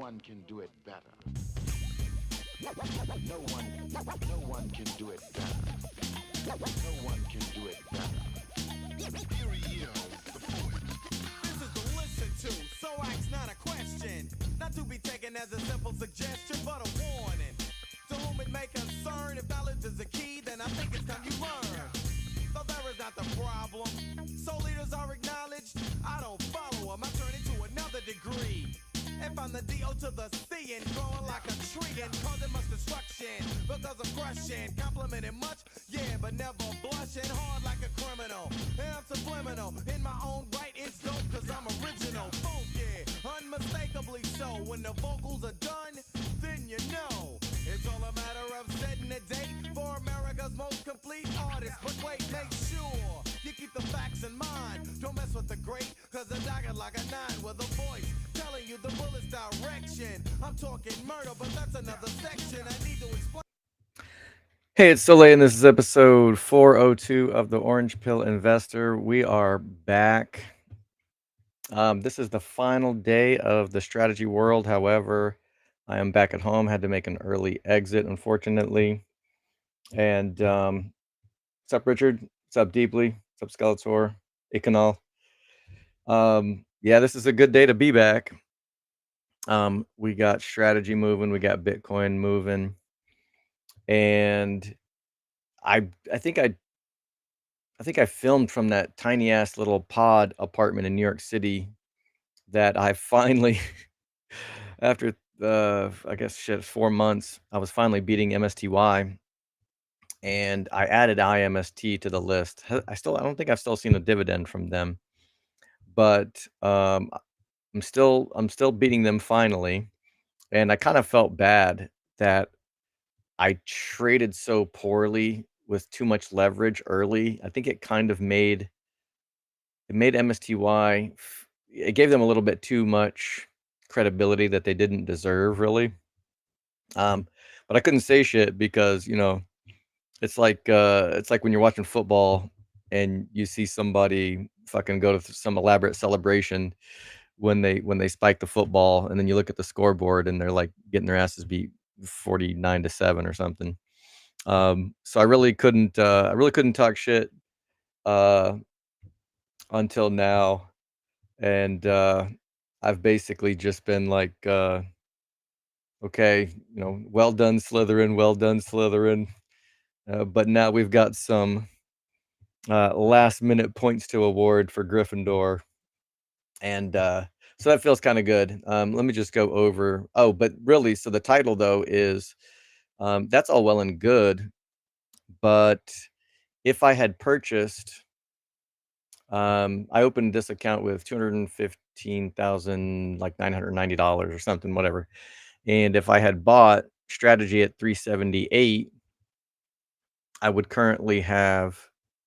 one can do it better. No one can do it better. No one can do it better. Stereo, the voice. This is to listen to, so ask not a question. Not to be taken as a simple suggestion, but a warning. To whom it may concern, if knowledge is the key, then I think it's time you learn. Though there is not the problem, so leaders are acknowledged. I don't follow them, I turn into another degree. And find the D.O. to the C and growing like a tree and causing much destruction because of crushing. Complimenting much, yeah, but never blushing hard like a criminal. And I'm subliminal in my own right, it's dope cause I'm original. Funky, unmistakably so. When the vocals are done, then you know. It's all a matter of setting a date for America's most complete artist. But wait, make sure you keep the facts in mind. Don't mess with the great, cause the dagger like a 9 with a voice telling you the bullet's direction. I'm talking murder, but that's another section I need to explain. Hey, it's Soleil, and this is episode 402 of the Orange Pill Investor. We are back. This is the final day of the strategy world. However, I am back at home. Had to make an early exit, unfortunately. And what's up, Richard? What's up, Deeply? What's up, Skeletor? Icanal? Yeah, this is a good day to be back. We got strategy moving. We got Bitcoin moving. And I think I filmed from that tiny ass little pod apartment in New York City that I finally, after I guess 4 months, I was finally beating MSTY, and I added IMST to the list. I don't think I've still seen a dividend from them, but I'm still beating them finally, and I kind of felt bad that I traded so poorly with too much leverage early. I think it kind of made MSTY, it gave them a little bit too much credibility that they didn't deserve, really. But I couldn't say shit because, it's like when you're watching football and you see somebody fucking go to some elaborate celebration when they spike the football, and then you look at the scoreboard and they're like getting their asses beat 49-7 or something. So I really couldn't talk shit uh until now. And I've basically just been like, okay, well done, Slytherin, well done, Slytherin. But now we've got some last minute points to award for Gryffindor. And so that feels kind of good. Let me just go over. Oh, but really, so the title, though, is that's all well and good. But if I had purchased, I opened this account with 215,000, like $990 or something, whatever. And if I had bought strategy at 378, I would currently have,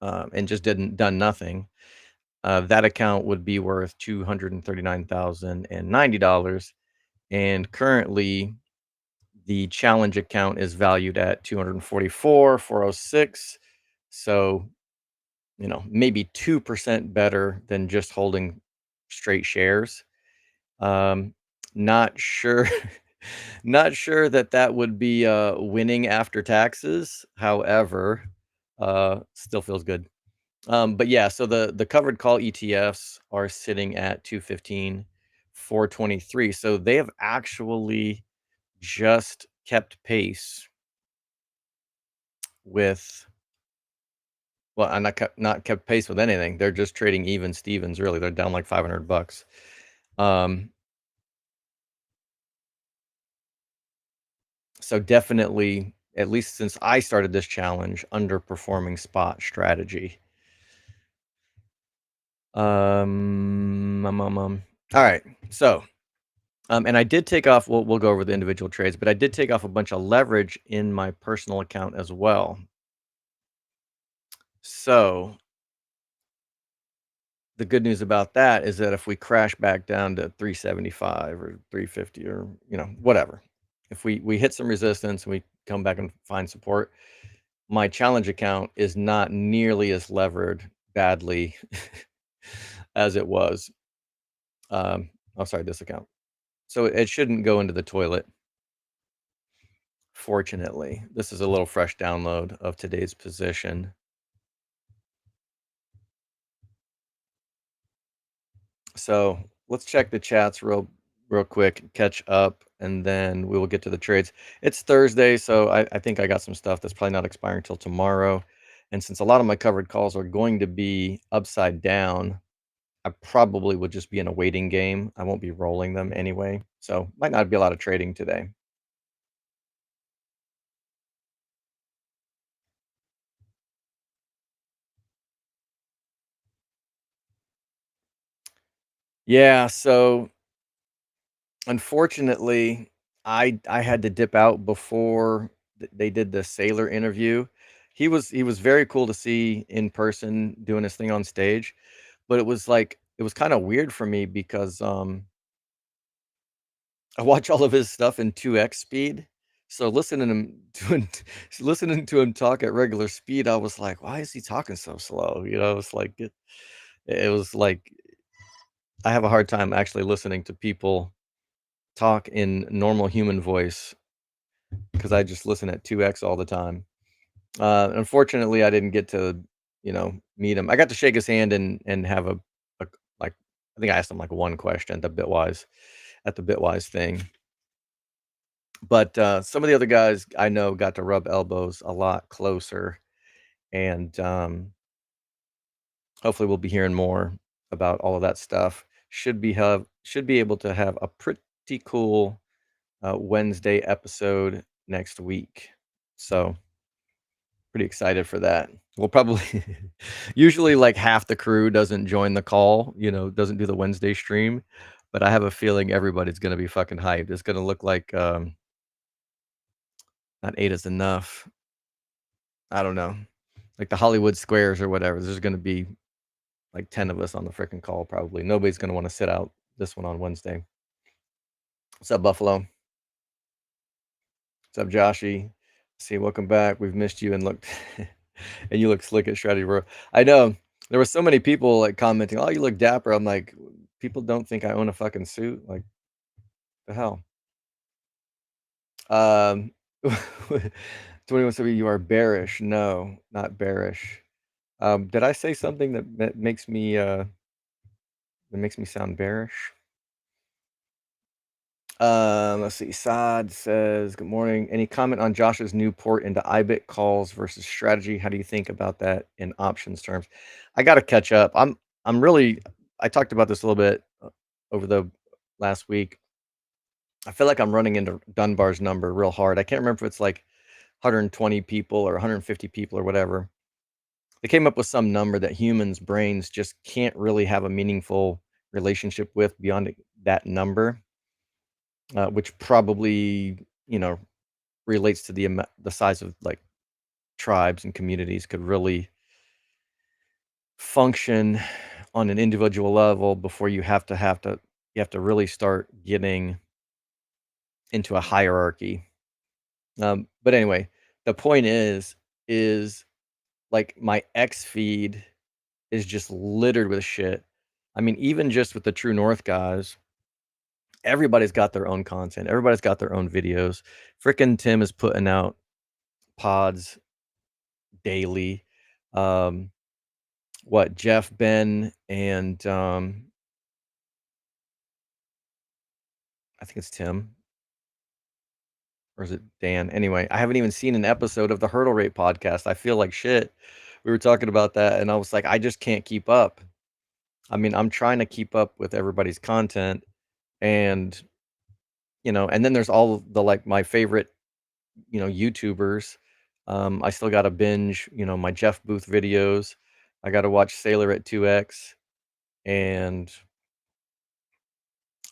and just done nothing. That account would be worth $239,090, and currently the challenge account is valued at 244,406. So, maybe 2% better than just holding straight shares. Not sure, not sure that would be winning after taxes. However, still feels good. But yeah, so the covered call ETFs are sitting at 215, 423. So they have actually just kept pace with, well, I'm not kept pace with anything. They're just trading even Stevens, really. They're down like $500. So definitely, at least since I started this challenge, underperforming spot strategy. All right. So, and I did take off, we'll go over the individual trades, but I did take off a bunch of leverage in my personal account as well. So the good news about that is that if we crash back down to 375 or 350 or, whatever, if we hit some resistance and we come back and find support, my challenge account is not nearly as levered badly as it was. Sorry, this account. So it shouldn't go into the toilet. Fortunately, this is a little fresh download of today's position. So let's check the chats real quick, catch up, and then we will get to the trades. It's Thursday, so I think I got some stuff that's probably not expiring until tomorrow. And since a lot of my covered calls are going to be upside down, I probably would just be in a waiting game. I won't be rolling them anyway. So might not be a lot of trading today. Yeah, so unfortunately, I had to dip out before they did the Sailor interview. He was very cool to see in person doing his thing on stage, but it was kind of weird for me because I watch all of his stuff in 2x speed. So listening to him talk at regular speed, I was like, why is he talking so slow? It's like it was like I have a hard time actually listening to people talk in normal human voice because I just listen at 2x all the time. Unfortunately, I didn't get to, meet him. I got to shake his hand and have a like I think I asked him like one question at the Bitwise thing. But some of the other guys I know got to rub elbows a lot closer, and hopefully we'll be hearing more about all of that stuff. Should be able to have a pretty cool Wednesday episode next week. So pretty excited for that. We'll probably usually like half the crew doesn't join the call, doesn't do the Wednesday stream, but I have a feeling everybody's gonna be fucking hyped. It's gonna look like not 8 is enough. I don't know. Like the Hollywood Squares or whatever. There's gonna be like 10 of us on the freaking call probably. Nobody's gonna want to sit out this one on Wednesday. What's up, Buffalo? What's up, Joshy? See, welcome back. We've missed you and looked and you look slick at Strategy Bro. I know. There were so many people like commenting, "Oh, you look dapper." I'm like, people don't think I own a fucking suit. Like, the hell? 21 said you are bearish. No, not bearish. Did I say something that makes me sound bearish? Let's see. Saad says, "Good morning. Any comment on Josh's new port into IBIT calls versus strategy? How do you think about that in options terms?" I got to catch up. I'm really. I talked about this a little bit over the last week. I feel like I'm running into Dunbar's number real hard. I can't remember if it's like 120 people or 150 people or whatever. They came up with some number that humans' brains just can't really have a meaningful relationship with beyond that number, which probably relates to the size of like tribes and communities could really function on an individual level before you have to really start getting into a hierarchy. But anyway, the point is like my X feed is just littered with shit. I mean, even just with the True North guys, everybody's got their own content. Everybody's got their own videos. Frickin' Tim is putting out pods daily. What Jeff, Ben, and I think it's Tim, or is it Dan? Anyway, I haven't even seen an episode of the Hurdle Rate podcast. I feel like shit. We were talking about that, and I was like, I just can't keep up. I mean, I'm trying to keep up with everybody's content, and and then there's all the like my favorite, YouTubers. I still got to binge, my Jeff Booth videos. I got to watch Sailor at 2x, and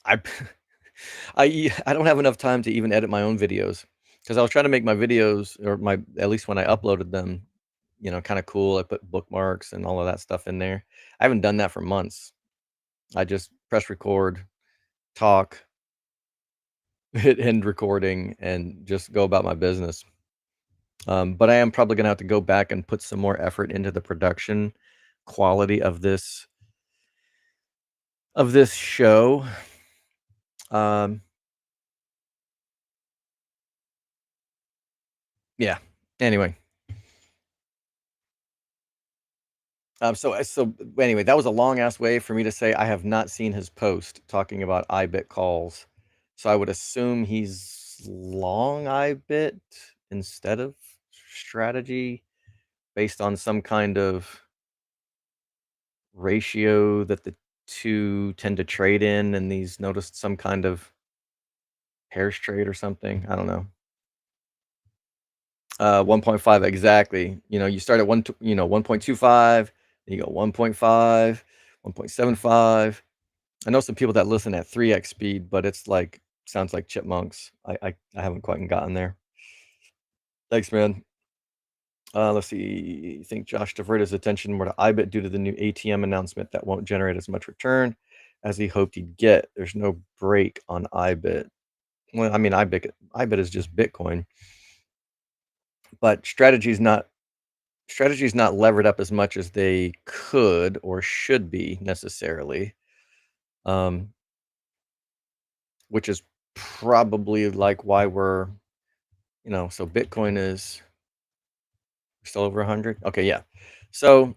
I I don't have enough time to even edit my own videos because I was trying to make my videos or my at least when I uploaded them, kind of cool. I put bookmarks and all of that stuff in there. I haven't done that for months. I just press record, talk, hit end recording, and just go about my business. But I am probably gonna have to go back and put some more effort into the production quality of this show. Yeah. Anyway, so anyway, that was a long ass way for me to say I have not seen his post talking about IBIT calls. So I would assume he's long IBIT instead of strategy based on some kind of ratio that the two tend to trade in, and he's noticed some kind of pairs trade or something. I don't know. 1.5 exactly. You start at 1.25, then you go 1.5, 1.75. I know some people that listen at 3x speed, but it's like sounds like chipmunks. I haven't quite gotten there. Thanks, man. Let's see. I think Josh diverted his attention more to IBIT due to the new ATM announcement that won't generate as much return as he hoped he'd get. There's no break on IBIT. Well, I mean, IBIT is just Bitcoin, but strategy's not levered up as much as they could or should be necessarily, um, which is probably like why so Bitcoin is still over 100. Okay, yeah. So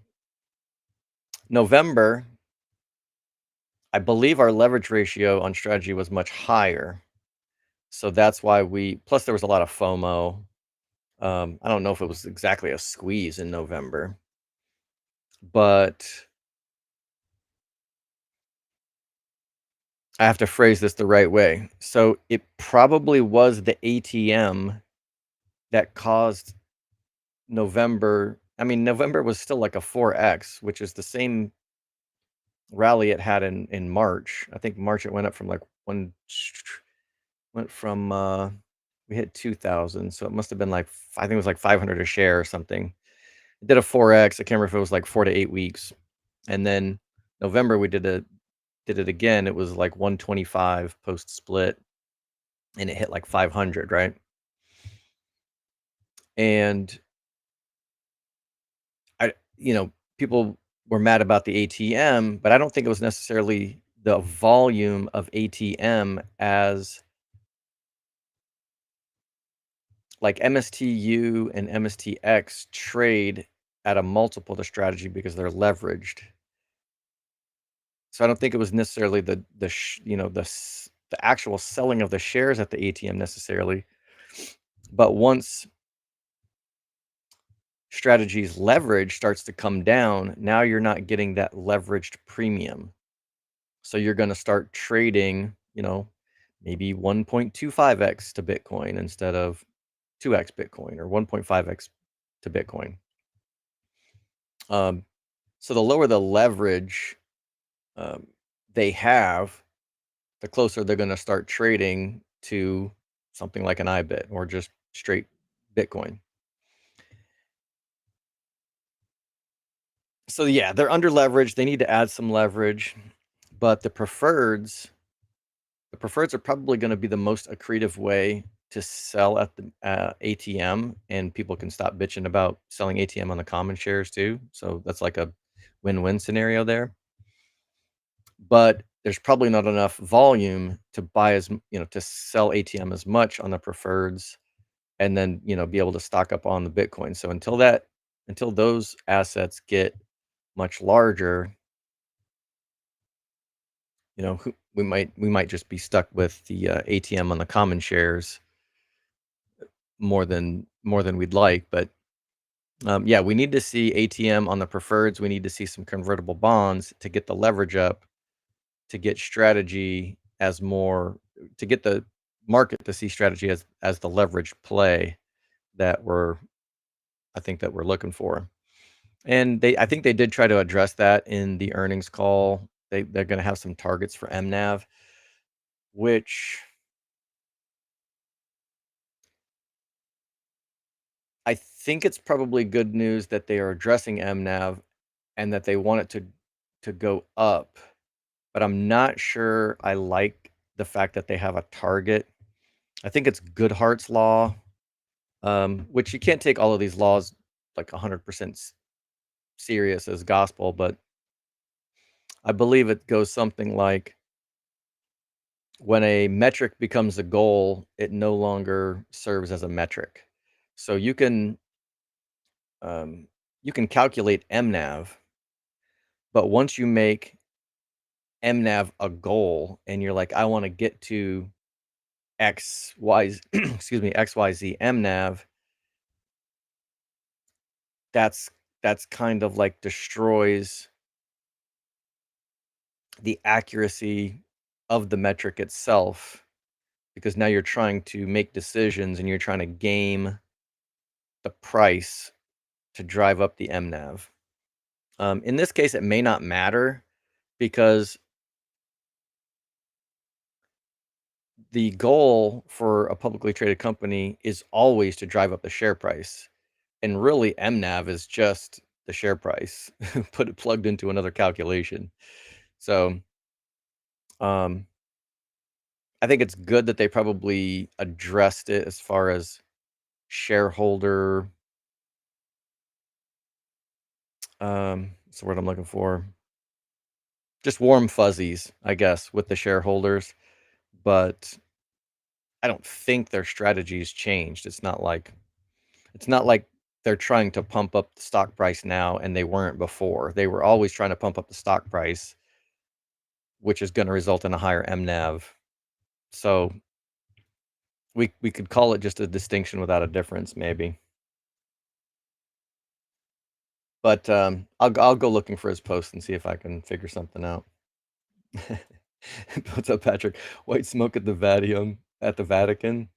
November, I believe our leverage ratio on strategy was much higher. So that's why plus there was a lot of FOMO. I don't know if it was exactly a squeeze in November, but I have to phrase this the right way. So it probably was the ATM that caused November. I mean, November was still like a 4x, which is the same rally it had in March. I think March it went up from like went from we hit 2000, so it must have been like I think it was like 500 a share or something. It did a 4x. I can't remember if it was like 4 to 8 weeks. And then November we did it again. It was like 125 post split and it hit like 500, right? And people were mad about the ATM, but I don't think it was necessarily the volume of ATM as like MSTU and MSTX trade at a multiple to strategy because they're leveraged. So I don't think it was necessarily the actual selling of the shares at the ATM necessarily, but once strategy's leverage starts to come down, now you're not getting that leveraged premium. So you're going to start trading, maybe 1.25x to Bitcoin instead of 2x Bitcoin or 1.5x to Bitcoin. So the lower the leverage they have, the closer they're going to start trading to something like an IBIT or just straight Bitcoin. So yeah, they're under leveraged. They need to add some leverage, but the preferreds are probably going to be the most accretive way to sell at the ATM, and people can stop bitching about selling ATM on the common shares too. So that's like a win-win scenario there. But there's probably not enough volume to buy to sell ATM as much on the preferreds and then, be able to stock up on the Bitcoin. So until those assets get much larger, we might just be stuck with the ATM on the common shares more than we'd like. But yeah, we need to see ATM on the preferreds. We need to see some convertible bonds to get the leverage up, to get strategy to get the market to see strategy as the leverage play that I think that we're looking for. And I think they did try to address that in the earnings call. They're going to have some targets for MNAV, which I think it's probably good news that they are addressing MNAV and that they want it to go up. But I'm not sure I like the fact that they have a target. I think it's Goodhart's law, which you can't take all of these laws like 100% serious as gospel, but I believe it goes something like when a metric becomes a goal, it no longer serves as a metric. So you can calculate MNAV, but once you make MNAV a goal and you're like, I want to get to X, Y, excuse me, XYZ MNAV, that's that's kind of like destroys the accuracy of the metric itself because now you're trying to make decisions and you're trying to game the price to drive up the MNAV. In this case, it may not matter because the goal for a publicly traded company is always to drive up the share price. And really, MNAV is just the share price, put it plugged into another calculation. So um, I think it's good that they probably addressed it as far as shareholder. What's the word I'm looking for? Just warm fuzzies, I guess, with the shareholders. But I don't think their strategy's changed. It's not like they're trying to pump up the stock price now and they weren't before. They were always trying to pump up the stock price, which is going to result in a higher MNAV. So we could call it just a distinction without a difference, maybe. But I'll go looking for his post and see if I can figure something out. What's up, Patrick? White smoke at the Vatican.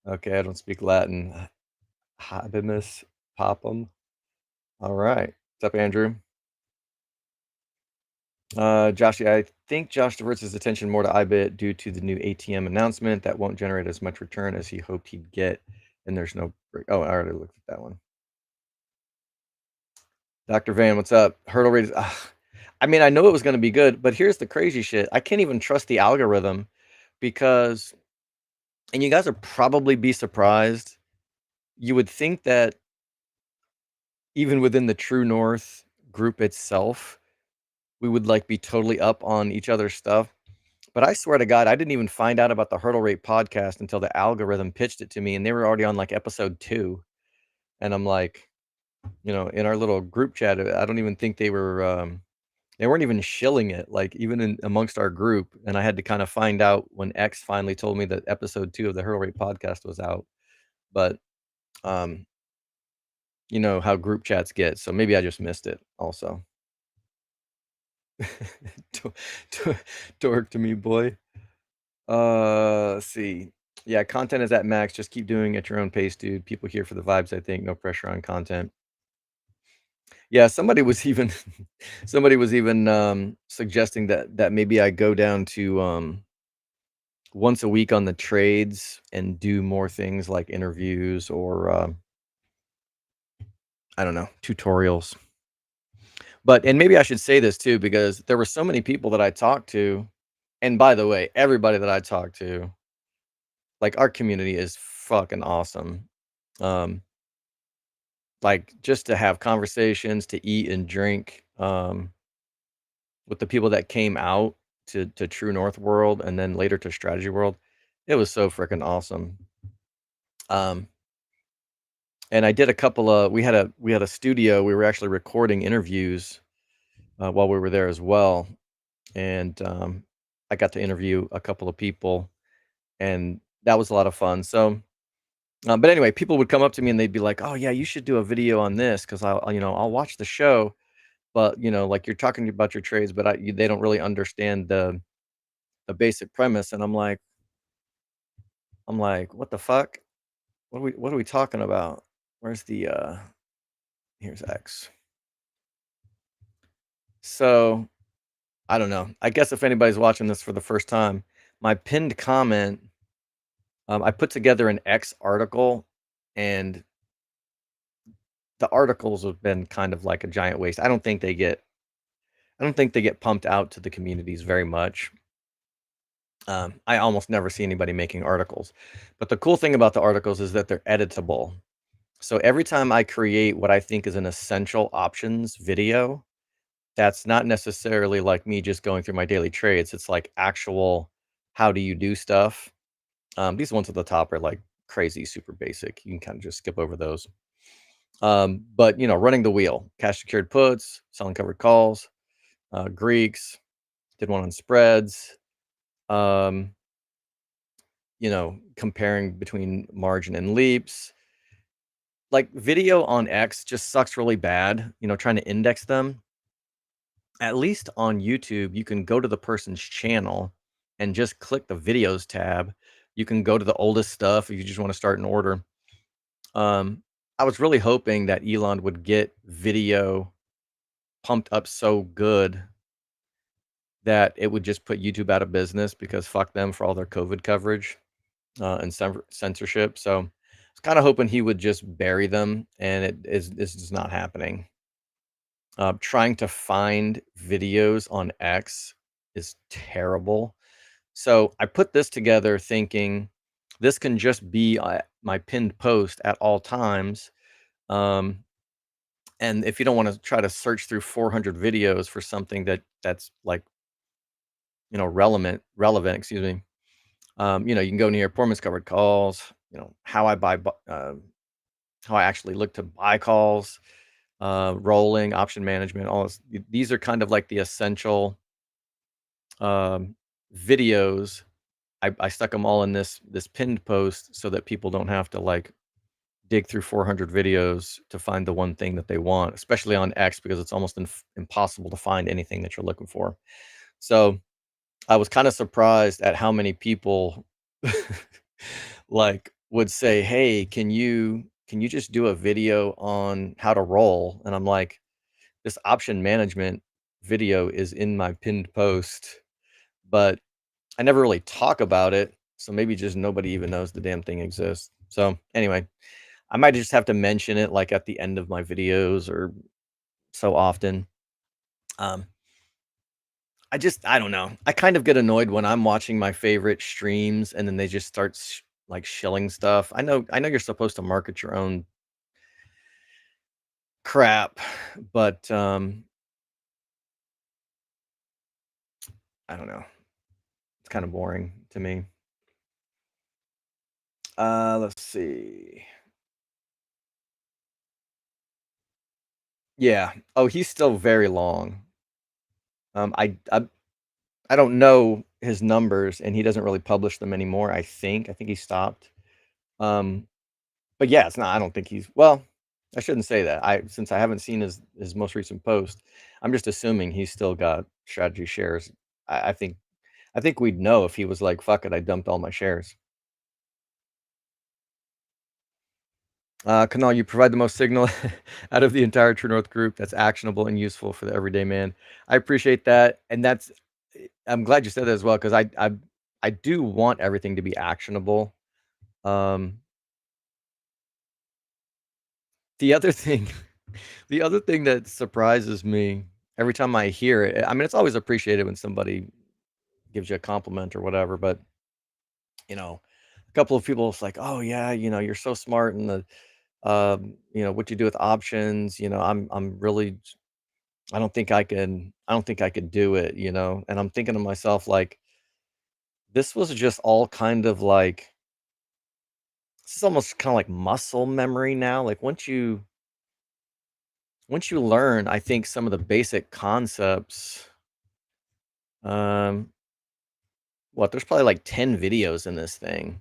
Okay, I don't speak Latin. Habemus Papam. All right. What's up, Andrew? Josh, I think Josh diverts his attention more to IBIT due to the new ATM announcement that won't generate as much return as he hoped he'd get. And there's no break. Oh, I already looked at that one. Dr. Van, what's up? Hurdle rate is. I mean, I know it was going to be good, but here's the crazy shit. I can't even trust the algorithm because, and you guys would probably be surprised. You would think that even within the True North group itself, we would like be totally up on each other's stuff. But I swear to God, I didn't even find out about the Hurdle Rate podcast until the algorithm pitched it to me, and they were already on like episode 2. And I'm like, in our little group chat, I don't even think they weren't even shilling it, like even amongst our group. And I had to kind of find out when X finally told me that episode 2 of the Hurdle Rate podcast was out. But you know how group chats get, so maybe I just missed it also. Dork to me, boy. Let's see. Yeah, content is at max. Just keep doing it at your own pace, dude. People here for the vibes, I think. No pressure on content. Yeah, somebody was even suggesting that maybe I go down to once a week on the trades and do more things like interviews or I don't know, tutorials. And maybe I should say this too, because there were so many people that I talked to. And by the way, everybody that I talked to, like our community is fucking awesome. Like just to have conversations, to eat and drink with the people that came out to True North World and then later to Strategy World, it was so freaking awesome. And I did a couple of we had a studio. We were actually recording interviews while we were there as well, and I got to interview a couple of people, and that was a lot of fun. So. But anyway, people would come up to me and they'd be like, "Oh yeah, you should do a video on this because I'll watch the show, but like you're talking about your trades, but they don't really understand the basic premise." And I'm like, what the fuck? What are we talking about? Where's the here's X. So I don't know. I guess if anybody's watching this for the first time, my pinned comment, I put together an X article, and the articles have been kind of like a giant waste. I don't think they get pumped out to the communities very much. I almost never see anybody making articles. But the cool thing about the articles is that they're editable. So every time I create what I think is an essential options video, that's not necessarily like me just going through my daily trades. It's like actual how do you do stuff. These ones at the top are like crazy, super basic. You can kind of just skip over those. But running the wheel, cash secured puts, selling covered calls, Greeks, did one on spreads. Um, comparing between margin and leaps. Like video on X just sucks really bad, trying to index them. At least on YouTube, you can go to the person's channel and just click the videos tab. You can go to the oldest stuff if you just want to start an order. I was really hoping that Elon would get video pumped up so good that it would just put YouTube out of business because fuck them for all their COVID coverage and censorship. So I was kind of hoping he would just bury them, and it's just not happening. Trying to find videos on X is terrible. So I put this together thinking this can just be my pinned post at all times. And if you don't want to try to search through 400 videos for something that's like, relevant, excuse me. You can go near performance covered calls, how I buy, how I actually look to buy calls, rolling, option management, all this. These are kind of like the essential videos. I stuck them all in this pinned post so that people don't have to like dig through 400 videos to find the one thing that they want, especially on X because it's almost impossible to find anything that you're looking for. So I was kind of surprised at how many people like would say, "Hey, can you just do a video on how to roll?" And I'm like, "This option management video is in my pinned post, but I never really talk about it, so maybe just nobody even knows the damn thing exists." So, anyway, I might just have to mention it, like, at the end of my videos or so often. Um, I don't know. I kind of get annoyed when I'm watching my favorite streams and then they just start like shilling stuff. I know you're supposed to market your own crap, but I don't know. It's kind of boring to me. Let's see. Yeah. Oh, he's still very long. I don't know his numbers, and he doesn't really publish them anymore. I think he stopped. Um, but yeah, it's not. I don't think he's well. I shouldn't say that. Since I haven't seen his most recent post, I'm just assuming he's still got strategy shares. I think we'd know if he was like, "Fuck it, I dumped all my shares." Kanal, you provide the most signal out of the entire True North group that's actionable and useful for the everyday man. I appreciate that, and I'm glad you said that as well because I do want everything to be actionable. Um, the other thing, the other thing that surprises me every time I hear it, I mean, it's always appreciated when somebody gives you a compliment or whatever, but a couple of people it's like, "Oh yeah, you're so smart and the what you do with options, I'm really I don't think I could do it, and I'm thinking to myself like this was just all kind of like this is almost kind of like muscle memory now. Like once you learn, I think some of the basic concepts, um, there's probably like 10 videos in this thing.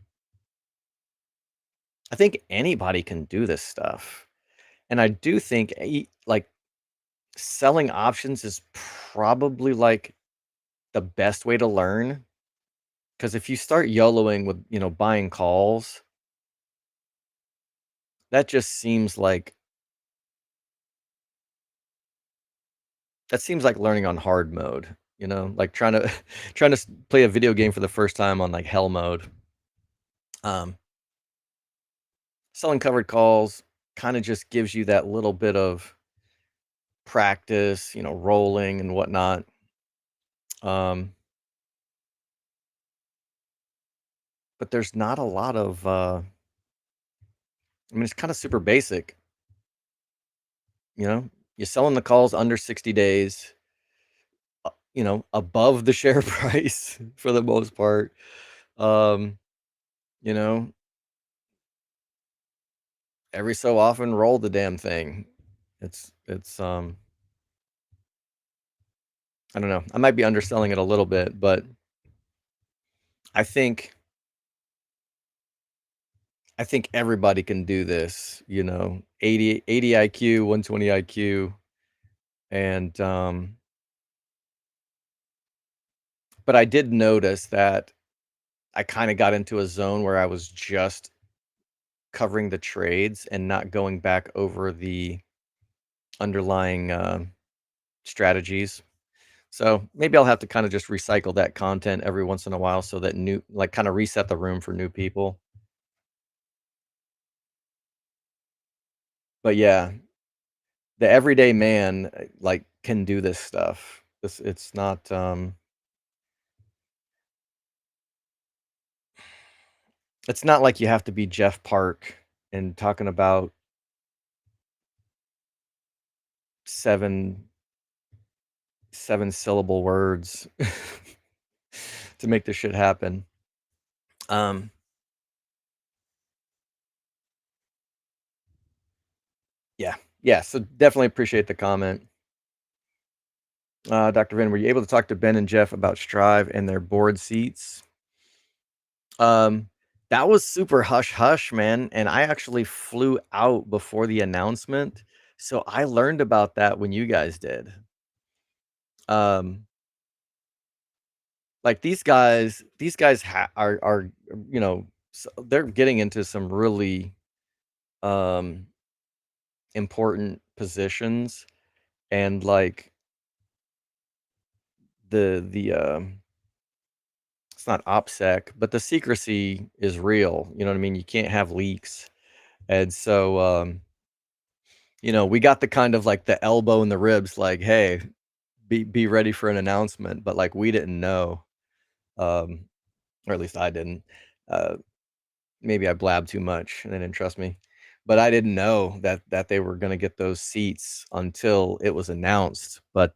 I think anybody can do this stuff. And I do think like selling options is probably like the best way to learn. Because if you start YOLOing with, buying calls, that just seems like learning on hard mode, like trying to trying to play a video game for the first time on like hell mode. Um, Selling covered calls kind of just gives you that little bit of practice, rolling and whatnot. Um, but there's not a lot of I mean, it's kind of super basic, you know. You're selling the calls under 60 days, above the share price for the most part. Um, you know, every so often roll the damn thing. It's I don't know. I might be underselling it a little bit, but I think I think everybody can do this, 80 IQ, 120 IQ, and, but I did notice that I kinda got into a zone where I was just covering the trades and not going back over the underlying, strategies. So, maybe I'll have to kinda just recycle that content every once in a while so that kinda reset the room for new people. But yeah, the everyday man, can do this stuff. It's not like you have to be Jeff Park and talking about 7 7-syllable words to make this shit happen. Um, yeah. Yeah, so definitely appreciate the comment. Dr. Vin, were you able to talk to Ben and Jeff about Strive and their board seats? Um, that was super hush hush, man, and I actually flew out before the announcement, so I learned about that when you guys did. Um, like these guys are, they're getting into some really um important positions, and like the it's not OPSEC, but the secrecy is real. You know what I mean? You can't have leaks. And so we got the kind of like the elbow in the ribs, like, hey, be ready for an announcement, but like we didn't know. Um, or at least I didn't. Uh Maybe I blabbed too much and they didn't trust me. But I didn't know that they were gonna get those seats until it was announced. But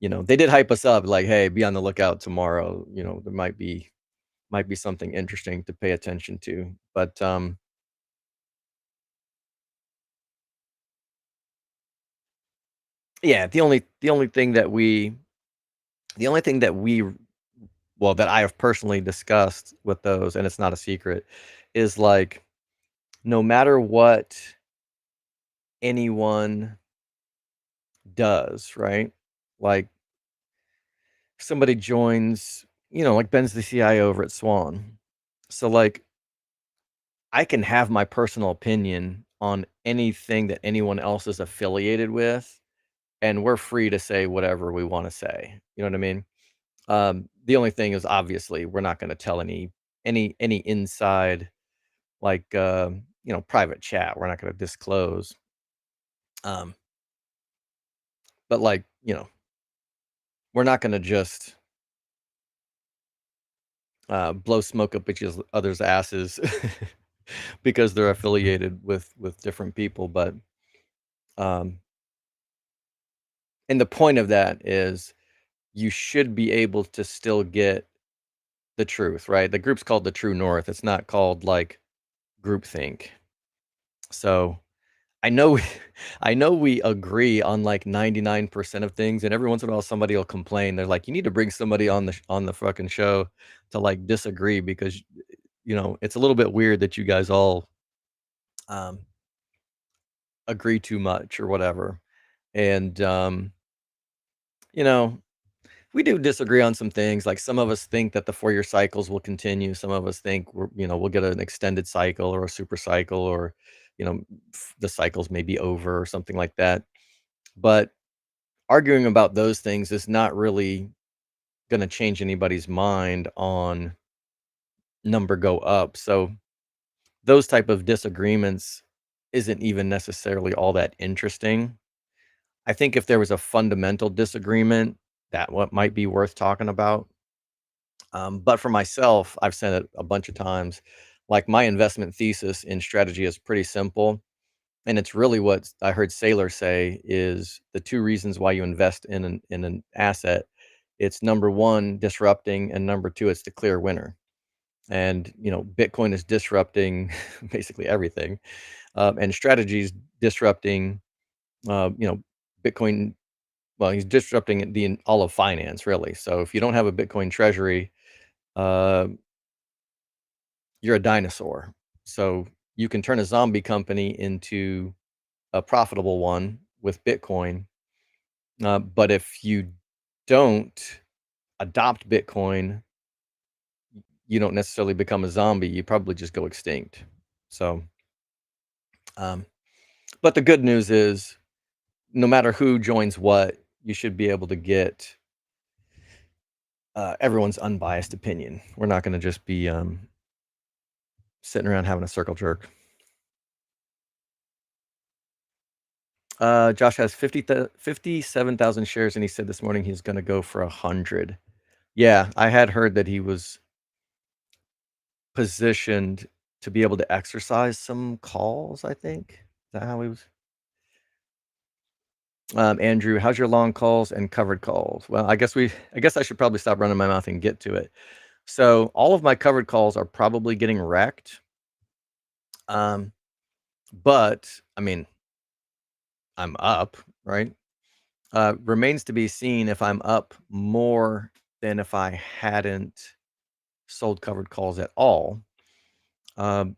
they did hype us up like, hey, be on the lookout tomorrow. There might be something interesting to pay attention to. But yeah, the only thing that we well, that I have personally discussed with those, and it's not a secret, is like no matter what anyone does, right? Like somebody joins, like Ben's the CIO over at Swan. So like I can have my personal opinion on anything that anyone else is affiliated with, and we're free to say whatever we want to say. You know what I mean? The only thing is obviously we're not going to tell any inside like private chat. We're not going to disclose. Um, but like we're not going to just blow smoke up each other's asses because they're affiliated with different people. But um, and the point of that is you should be able to still get the truth, right? The group's called the True North. It's not called like groupthink. So I know I know we agree on like 99% of things, and every once in a while somebody will complain. They're like, you need to bring somebody on the fucking show to like disagree because it's a little bit weird that you guys all um agree too much or whatever. And you know, we do disagree on some things. Like some of us think that the 4-year cycles will continue. Some of us think we'll get an extended cycle or a super cycle, or the cycles may be over or something like that. But arguing about those things is not really going to change anybody's mind on number go up. So those type of disagreements isn't even necessarily all that interesting. I think if there was a fundamental disagreement, that what might be worth talking about. But for myself, I've said it a bunch of times. Like my investment thesis in strategy is pretty simple, and it's really what I heard Saylor say is the two reasons why you invest in an asset. It's number one, disrupting, and number two, it's the clear winner. And Bitcoin is disrupting basically everything. And Strategy's disrupting, you know, Bitcoin. Well, he's disrupting all of finance, really. So if you don't have a Bitcoin treasury, uh, you're a dinosaur. So you can turn a zombie company into a profitable one with Bitcoin. But if you don't adopt Bitcoin, you don't necessarily become a zombie. You probably just go extinct. So, um, but the good news is, no matter who joins what, you should be able to get everyone's unbiased opinion. We're not going to just be sitting around having a circle jerk. Josh has 57,000 shares, and he said this morning he's going to go for 100. Yeah, I had heard that he was positioned to be able to exercise some calls, I think. Is that how he was? Andrew, how's your long calls and covered calls? Well, I guess I should probably stop running my mouth and get to it. So all of my covered calls are probably getting wrecked. But I mean, I'm up, right? Remains to be seen if I'm up more than if I hadn't sold covered calls at all. Um,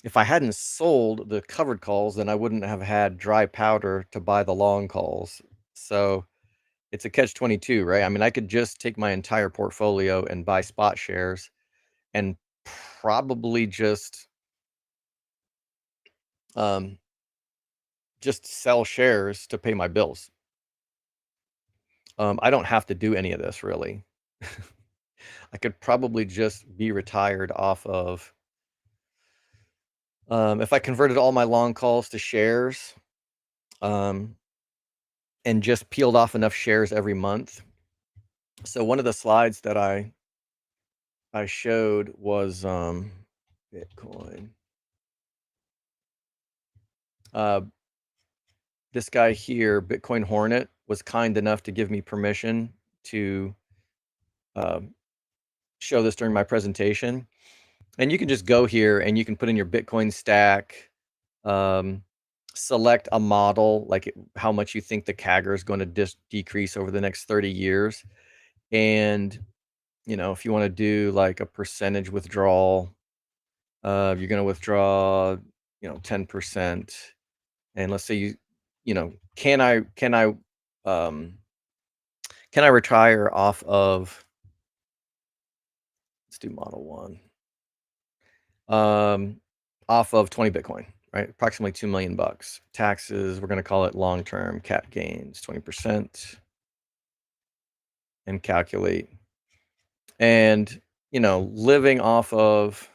if I hadn't sold the covered calls, then I wouldn't have had dry powder to buy the long calls. So it's a catch-22, right? I mean, I could just take my entire portfolio and buy spot shares and probably just sell shares to pay my bills. I don't have to do any of this, really. I could probably just be retired off of, if I converted all my long calls to shares, and just peeled off enough shares every month. So one of the slides that I showed was Bitcoin. This guy here, Bitcoin Hornet, was kind enough to give me permission to show this during my presentation. And you can just go here and you can put in your Bitcoin stack, select a model, like how much you think the CAGR is going to decrease over the next 30 years. And, you know, if you want to do like a percentage withdrawal, you're going to withdraw, 10%. And let's say can I retire off of, let's do model one, off of 20 Bitcoin, right? Approximately $2 million. Taxes, we're going to call it long-term cap gains, 20%, and calculate. And, living off of,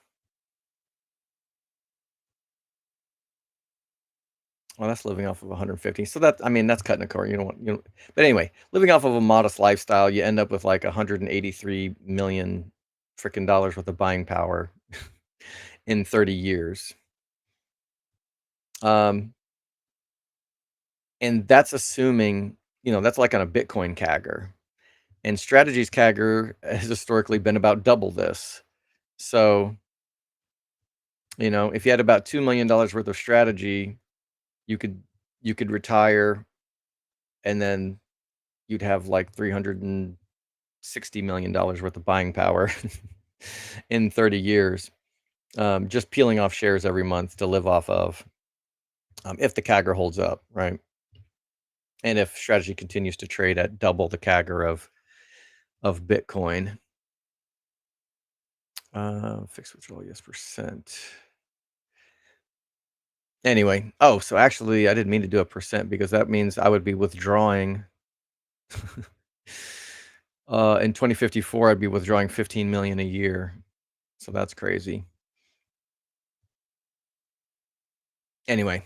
well, that's living off of 150. So that's cutting a cord. You don't want, but anyway, living off of a modest lifestyle, you end up with like 183 million freaking dollars worth of buying power in 30 years. And that's assuming, that's like on a Bitcoin CAGR. And Strategy's CAGR has historically been about double this. So, if you had about $2 million worth of Strategy, you could retire, and then you'd have like $360 million worth of buying power in 30 years, just peeling off shares every month to live off of, if the CAGR holds up, right? And if Strategy continues to trade at double the CAGR of Bitcoin. Fixed withdrawal, yes, percent. Anyway, so actually I didn't mean to do a percent, because that means I would be withdrawing in 2054, I'd be withdrawing 15 million a year. So that's crazy. Anyway.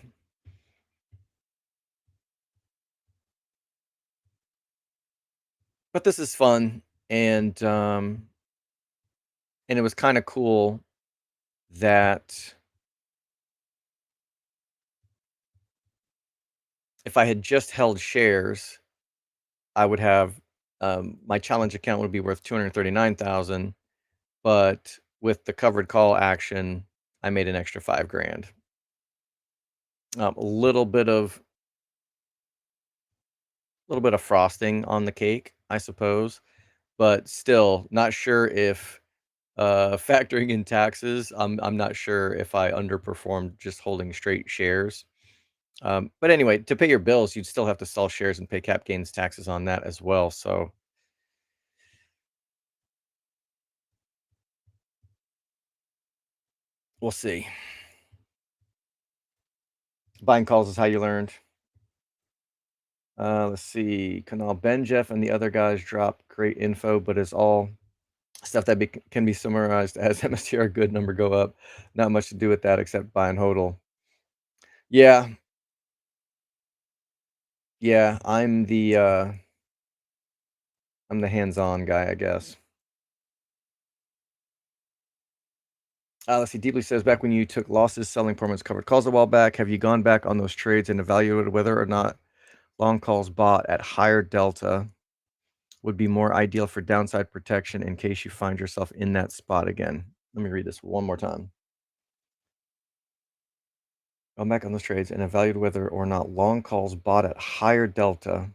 But this is fun, and it was kind of cool that if I had just held shares, I would have, my challenge account would be worth 239,000, but with the covered call action, I made an extra 5 grand. A little bit of frosting on the cake, I suppose, but still not sure if, factoring in taxes, I'm not sure if I underperformed just holding straight shares. But anyway, to pay your bills, you'd still have to sell shares and pay cap gains taxes on that as well, so we'll see. Buying calls is how you learned. Let's see. Kanal Benjeff and the other guys drop great info, but it's all stuff that can be summarized as MSTR good number go up. Not much to do with that except buy and hodl. Yeah, yeah. I'm the hands-on guy, I guess. Let's see. Deeply says back when you took losses selling performance covered calls a while back, have you gone back on those trades and evaluated whether or not long calls bought at higher delta would be more ideal for downside protection in case you find yourself in that spot again? Let me read this one more time. Gone back on those trades and evaluated whether or not long calls bought at higher delta,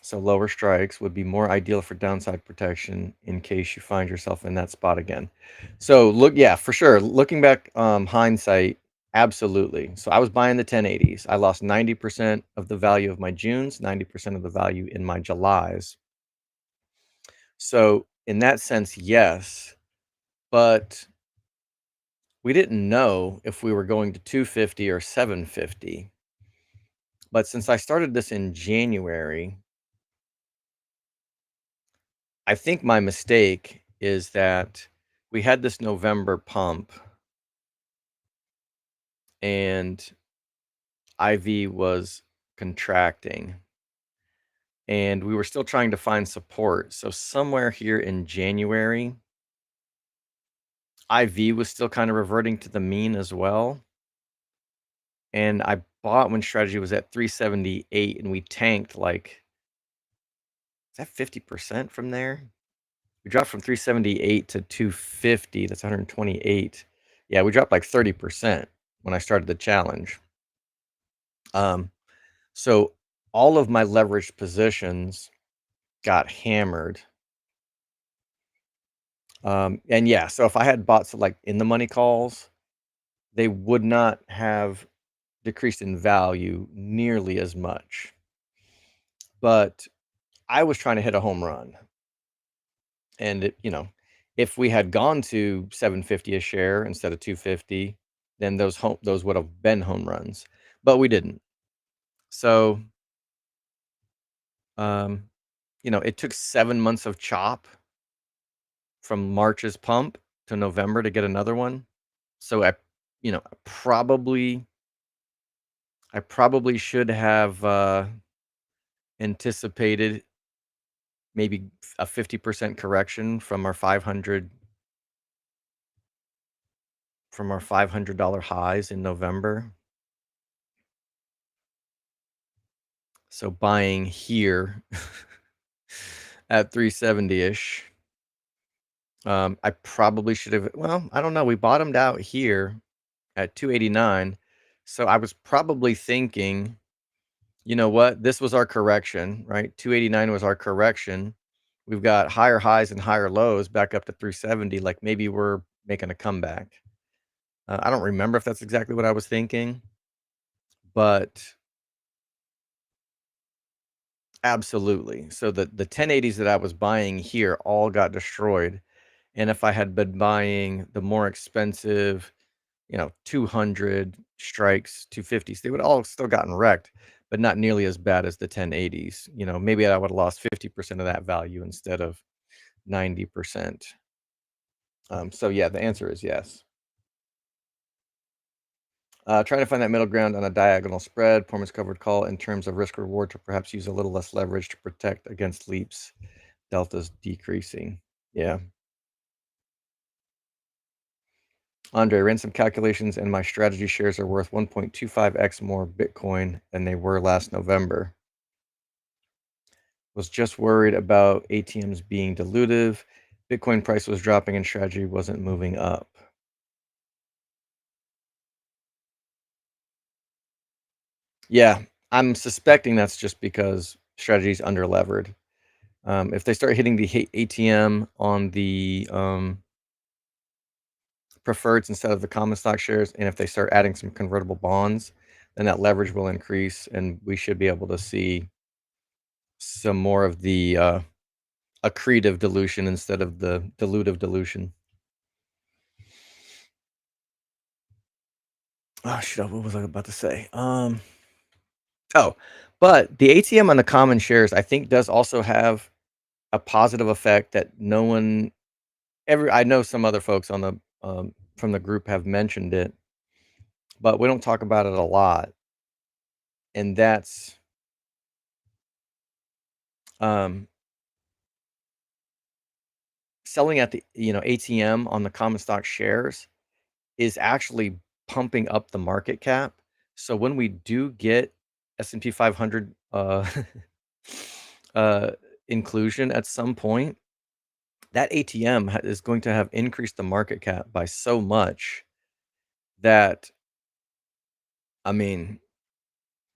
so lower strikes, would be more ideal for downside protection in case you find yourself in that spot again. So look, yeah, for sure. Looking back, hindsight, absolutely. So I was buying the 1080s. I lost 90% of the value of my Junes, 90% of the value in my Julys. So in that sense, yes, but we didn't know if we were going to 250 or 750. But since I started this in January, I think my mistake is that we had this November pump and IV was contracting and we were still trying to find support. So somewhere here in January, IV was still kind of reverting to the mean as well. And I bought when strategy was at 378 and we tanked like, is that 50% from there? We dropped from 378 to 250. That's 128. Yeah, we dropped like 30% when I started the challenge. So all of my leveraged positions got hammered. And yeah, so if I had bought some like in the money calls, they would not have decreased in value nearly as much. But I was trying to hit a home run. And if we had gone to 750 a share instead of 250, then those would have been home runs. But we didn't. So it took 7 months of chop from March's pump to November to get another one. So I probably should have anticipated maybe a 50% correction from our $500 highs in November. So buying here at 370-ish. I probably should have, well, I don't know. We bottomed out here at 289. So I was probably thinking, you know what? This was our correction, right? 289 was our correction. We've got higher highs and higher lows back up to 370. Like maybe we're making a comeback. I don't remember if that's exactly what I was thinking, but absolutely. So the 1080s that I was buying here all got destroyed. And if I had been buying the more expensive, 200 strikes, 250s, they would all still gotten wrecked, but not nearly as bad as the 1080s. Maybe I would have lost 50% of that value instead of 90%. So yeah, the answer is yes. Trying to find that middle ground on a diagonal spread, performance covered call in terms of risk reward to perhaps use a little less leverage to protect against leaps, deltas decreasing. Yeah. Andre, ran some calculations and my strategy shares are worth 1.25x more Bitcoin than they were last November. Was just worried about ATMs being dilutive. Bitcoin price was dropping and strategy wasn't moving up. Yeah, I'm suspecting that's just because strategy's underlevered. If they start hitting the ATM on the preferreds instead of the common stock shares, and if they start adding some convertible bonds, then that leverage will increase, and we should be able to see some more of the accretive dilution instead of the dilutive dilution. Oh, shit, what was I about to say? Oh, but the ATM on the common shares, I think, does also have a positive effect that no one I know some other folks on the from the group have mentioned it, but we don't talk about it a lot, and that's um, selling at the ATM on the common stock shares is actually pumping up the market cap. So when we do get S&P 500 uh, inclusion at some point, that ATM is going to have increased the market cap by so much that, I mean,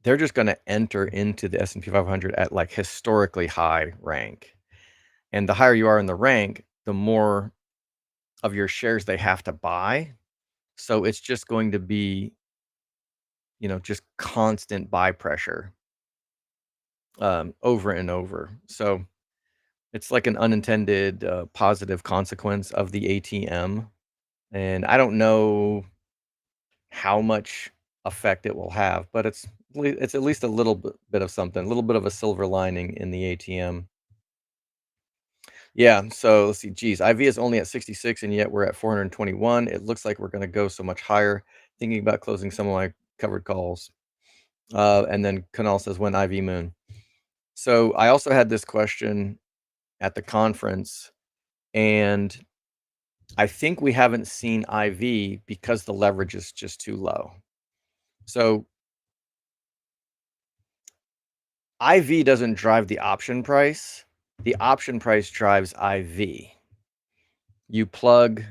they're just going to enter into the S&P 500 at like historically high rank. And the higher you are in the rank, the more of your shares they have to buy. So it's just going to be, just constant buy pressure over and over. So it's like an unintended positive consequence of the ATM. And I don't know how much effect it will have, but it's at least a little bit of something, a little bit of a silver lining in the ATM. Yeah, so let's see. Geez, IV is only at 66, and yet we're at 421. It looks like we're going to go so much higher. Thinking about closing some of my covered calls. And then Kanal says, when IV moon? So I also had this question at the conference, and I think we haven't seen IV because the leverage is just too low. So IV doesn't drive the option price. The option price drives IV. You plug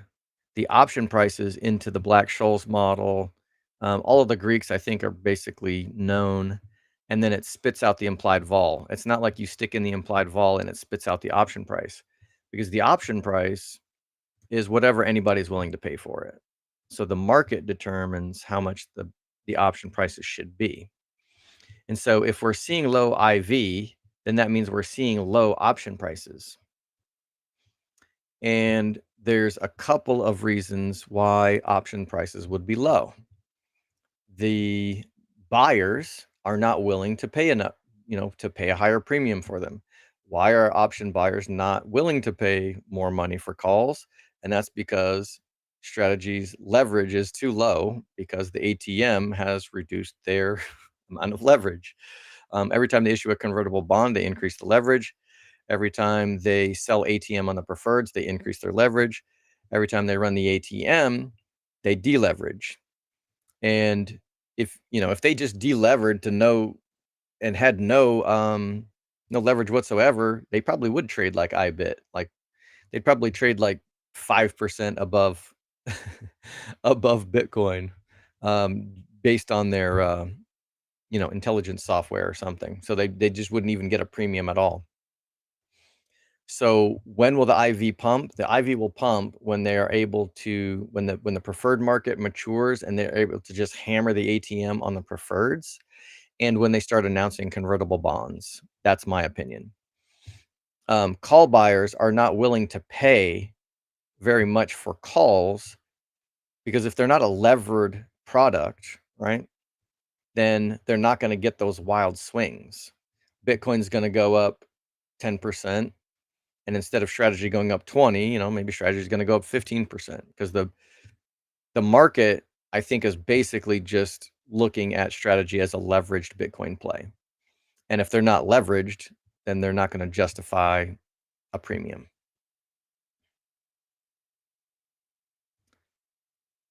the option prices into the Black-Scholes model. All of the Greeks, I think, are basically known, and then it spits out the implied vol. It's not like you stick in the implied vol and it spits out the option price, because the option price is whatever anybody's willing to pay for it. So the market determines how much the option prices should be. And so if we're seeing low IV, then that means we're seeing low option prices. And there's a couple of reasons why option prices would be low. The buyers are not willing to pay enough, to pay a higher premium for them. Why are option buyers not willing to pay more money for calls? And that's because strategy's leverage is too low because the ATM has reduced their amount of leverage. Every time they issue a convertible bond, they increase the leverage. Every time they sell ATM on the preferreds, they increase their leverage. Every time they run the ATM, they deleverage. And if they just delevered to no and had no leverage whatsoever, they probably would trade like IBIT. Like they'd probably trade like 5% above above Bitcoin, based on their intelligence software or something. So they just wouldn't even get a premium at all. So when will the IV pump? The IV will pump when they are able to, when the preferred market matures and they're able to just hammer the ATM on the preferreds, and when they start announcing convertible bonds. That's my opinion. Call buyers are not willing to pay very much for calls because if they're not a levered product, right, then they're not going to get those wild swings. Bitcoin's going to go up 10%. And instead of strategy going up 20, maybe strategy is going to go up 15% because the market, I think, is basically just looking at strategy as a leveraged Bitcoin play. And if they're not leveraged, then they're not going to justify a premium.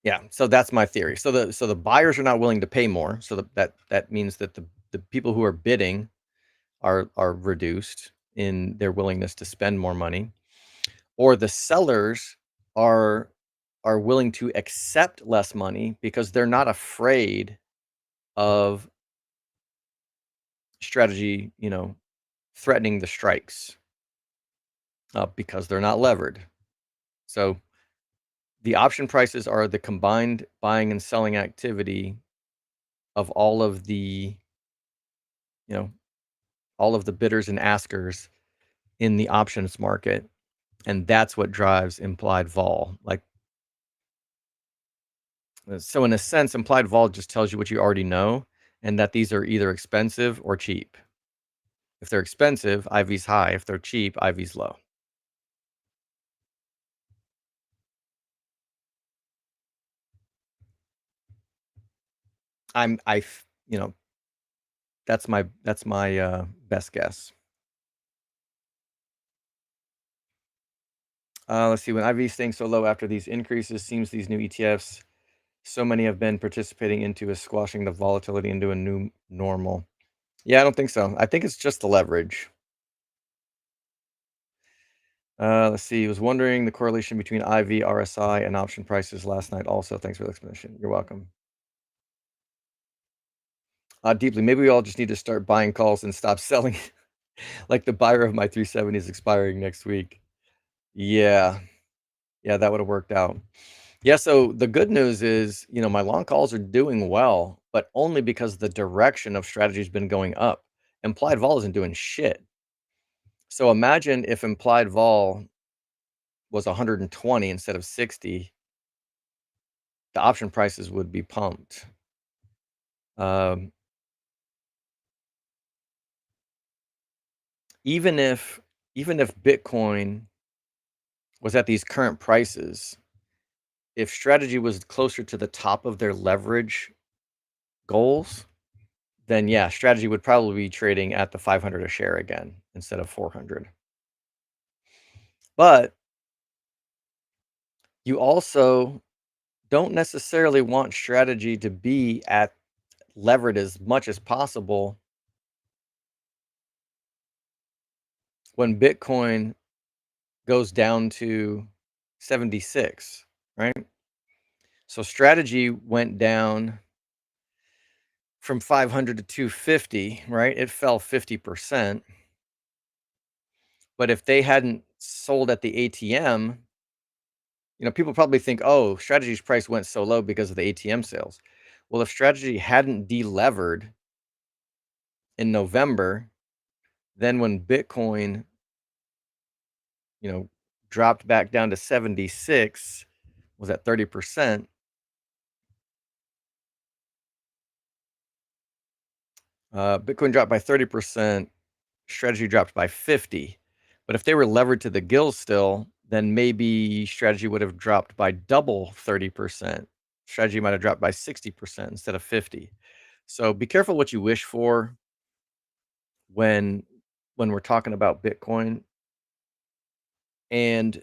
Yeah, so that's my theory. So the buyers are not willing to pay more. So that means that the people who are bidding are reduced in their willingness to spend more money. or the sellers are willing to accept less money because they're not afraid of strategy, threatening the strikes, because they're not levered. So the option prices are the combined buying and selling activity of you know, all of the bidders and askers in the options market, and that's what drives implied vol. So in a sense, implied vol just tells you what you already know, and that these are either expensive or cheap. If they're expensive, IV's high. If they're cheap, IV's low. I'm I f- you know that's my best guess. Let's see. When IV is staying so low after these increases, seems these new ETFs, so many have been participating into, is squashing the volatility into a new normal. Yeah, I don't think so. I think it's just the leverage. Let's see. I was wondering the correlation between IV, RSI, and option prices last night. Also, thanks for the explanation. You're welcome. Deeply. Maybe we all just need to start buying calls and stop selling. Like the buyer of my 370 is expiring next week. Yeah, yeah, that would have worked out. Yeah, so the good news is, my long calls are doing well, but only because the direction of strategy has been going up. Implied vol isn't doing shit. So imagine if implied vol was 120 instead of 60, the option prices would be pumped. Um, even if Bitcoin was at these current prices, if strategy was closer to the top of their leverage goals, then yeah, strategy would probably be trading at the 500 a share again instead of 400. But you also don't necessarily want strategy to be at levered as much as possible when Bitcoin goes down to 76, right? So strategy went down from 500 to 250, right? It fell 50%. But if they hadn't sold at the ATM, people probably think, oh, strategy's price went so low because of the ATM sales. Well, if strategy hadn't delevered in November, then when Bitcoin, you know, dropped back down to 76, was at 30%. Bitcoin dropped by 30%, strategy dropped by 50. But if they were levered to the gills still, then maybe strategy would have dropped by double 30%. Strategy might have dropped by 60% instead of 50. So be careful what you wish for when we're talking about Bitcoin. And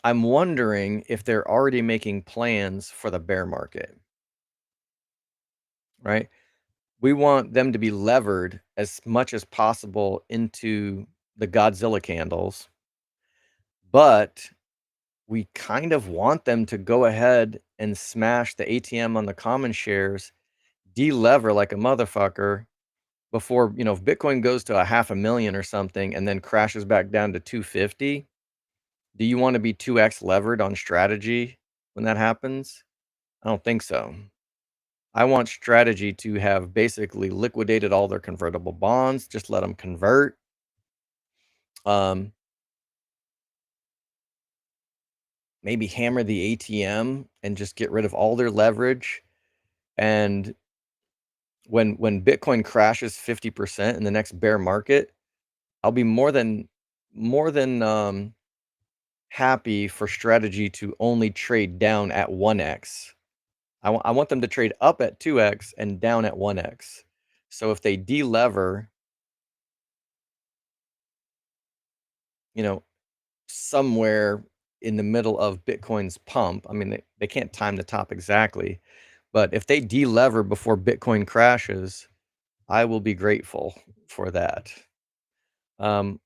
I'm wondering if they're already making plans for the bear market, right? We want them to be levered as much as possible into the Godzilla candles, but we kind of want them to go ahead and smash the ATM on the common shares, de-lever like a motherfucker before, if Bitcoin goes to a 500,000 or something and then crashes back down to 250. Do you want to be 2x levered on strategy when that happens? I don't think so. I want strategy to have basically liquidated all their convertible bonds, just let them convert. Um, maybe hammer the ATM and just get rid of all their leverage. And when Bitcoin crashes 50% in the next bear market, I'll be more than happy for strategy to only trade down at 1x. I want them to trade up at 2x and down at 1x. So if they de-lever, you know, somewhere in the middle of Bitcoin's pump, I mean, they can't time the top exactly, but if they de-lever before Bitcoin crashes, I will be grateful for that.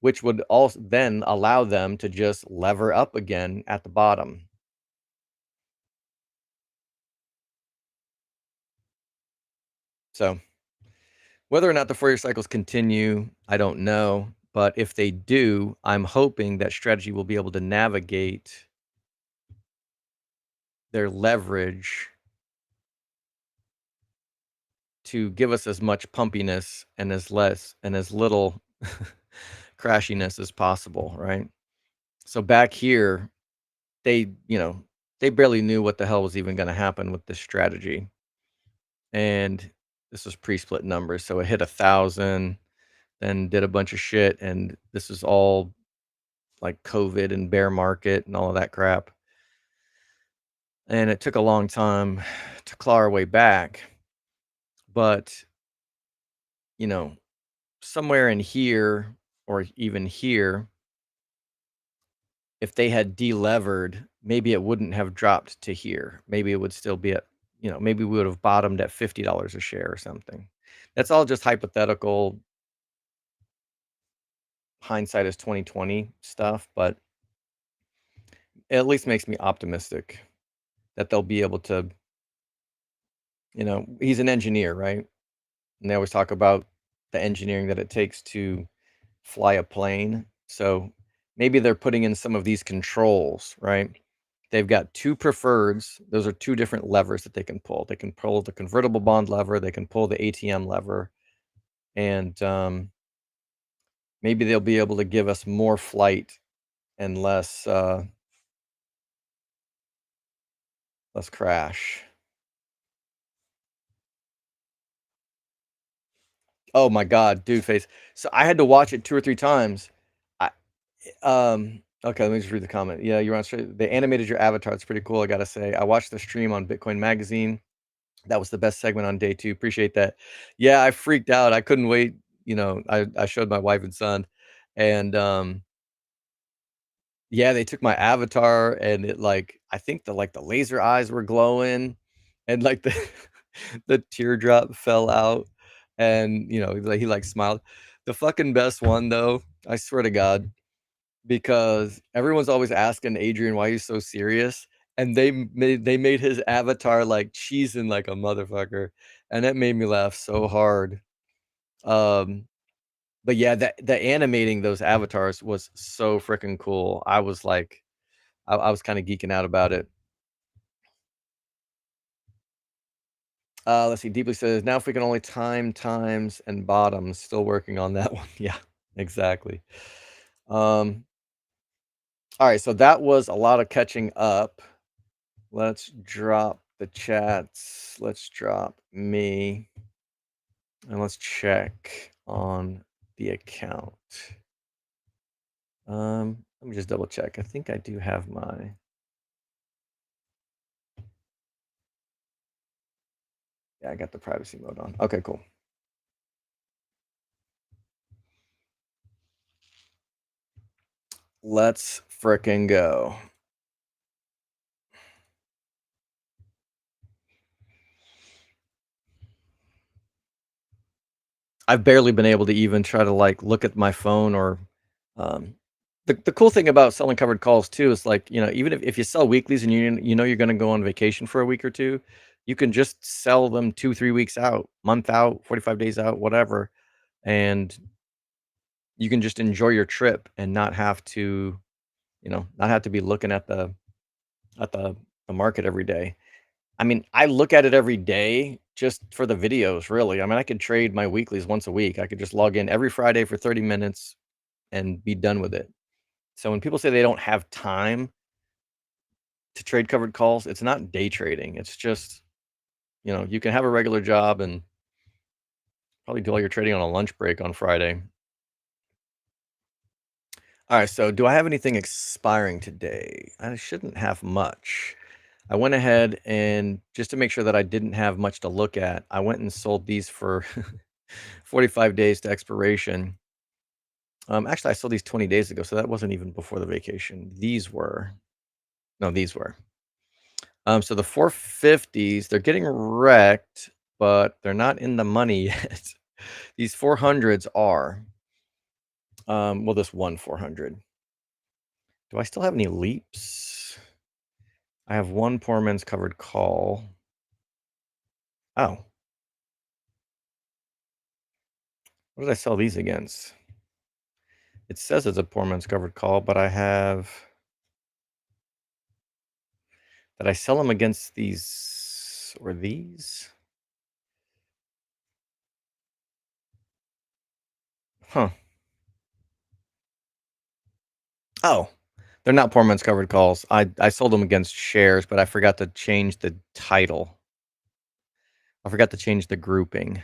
which would also then allow them to just lever up again at the bottom. So whether or not the Fourier cycles continue, I don't know. But if they do, I'm hoping that strategy will be able to navigate their leverage to give us as much pumpiness and as little crashiness as possible, right? So back here, they barely knew what the hell was even going to happen with this strategy. And this was pre-split numbers, so it hit 1,000, then did a bunch of shit, and this is all like COVID and bear market and all of that crap. And it took a long time to claw our way back. But, you know, somewhere in here or even here, if they had delevered, maybe it wouldn't have dropped to here. Maybe it would still be at, maybe we would have bottomed at $50 a share or something. That's all just hypothetical. Hindsight is 2020 stuff, but it at least makes me optimistic that they'll be able to, he's an engineer, right? And they always talk about the engineering that it takes to fly a plane. So maybe they're putting in some of these controls, right? They've got two preferreds. Those are two different levers that they can pull. They can pull the convertible bond lever. They can pull the ATM lever. And maybe they'll be able to give us more flight and less crash. Oh my God, dude face. So I had to watch it 2 or 3 times. I okay, let me just read the comment. Yeah, you're on straight. They animated your avatar. It's pretty cool, I gotta say. I watched the stream on Bitcoin Magazine. That was the best segment on day 2. Appreciate that. Yeah, I freaked out. I couldn't wait. I showed my wife and son, and yeah, they took my avatar, and it I think the laser eyes were glowing, and the the teardrop fell out, and he smiled. The fucking best one though, I swear to God, because everyone's always asking Adrian why he's so serious, and they made his avatar cheesing like a motherfucker, and that made me laugh so hard. Um, but yeah, the animating those avatars was so freaking cool. I was I was kind of geeking out about it. Let's see. Deeply says, now if we can only time times and bottoms, still working on that one. Yeah, exactly. All right, so that was a lot of catching up. Let's drop the chats. Let's drop me. And let's check on the account. Let me just double check. I think I do have my. Yeah, I got the privacy mode on. Okay, cool. Let's frickin' go. I've barely been able to even try to look at my phone or the cool thing about selling covered calls too is even if you sell weeklies and you're gonna go on vacation for a week or two, you can just sell them 2, 3 weeks out, month out, 45 days out, whatever. And you can just enjoy your trip and not have to, not have to be looking at the market every day. I mean, I look at it every day just for the videos, really. I mean, I could trade my weeklies once a week. I could just log in every Friday for 30 minutes and be done with it. So when people say they don't have time to trade covered calls, it's not day trading. It's just, you can have a regular job and probably do all your trading on a lunch break on Friday. All right, so do I have anything expiring today? I shouldn't have much. I went ahead and just to make sure that I didn't have much to look at, I went and sold these for 45 days to expiration. Actually, I sold these 20 days ago, so that wasn't even before the vacation. These were. No, these were. So the 450s, they're getting wrecked, but they're not in the money yet. These 400s are. Well, this one 400. Do I still have any leaps? I have one poor man's covered call. Oh. What did I sell these against? It says it's a poor man's covered call, but I have... Did I sell them against these or these? Huh. Oh, they're not poor man's covered calls. I sold them against shares, but I forgot to change the title. I forgot to change the grouping.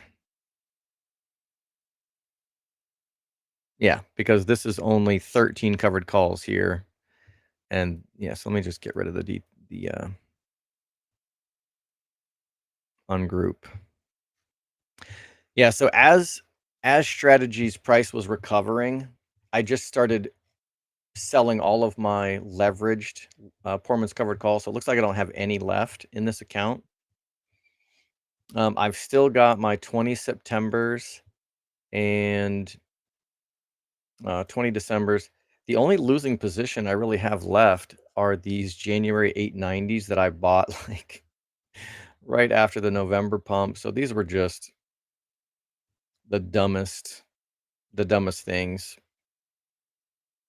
Yeah, because this is only 13 covered calls here. And yeah, so let me just get rid of the ungroup. Yeah, so as Strategy's price was recovering, I just started selling all of my leveraged poor man's covered calls. So it looks like I don't have any left in this account. I've still got my 20 Septembers and 20 Decembers. The only losing position I really have left are these January 890s that I bought like right after the November pump. So these were just the dumbest things.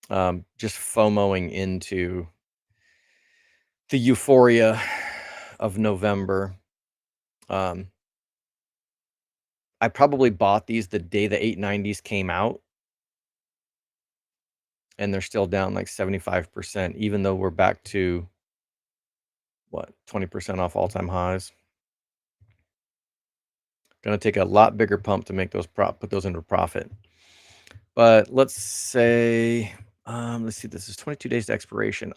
Just FOMOing into the euphoria of November. I probably bought these the day the 890s came out, and they're still down like 75%, even though we're back to what, 20% off all-time highs. Gonna take a lot bigger pump to make those put those into profit. But let's say, let's see, this is 22 days to expiration.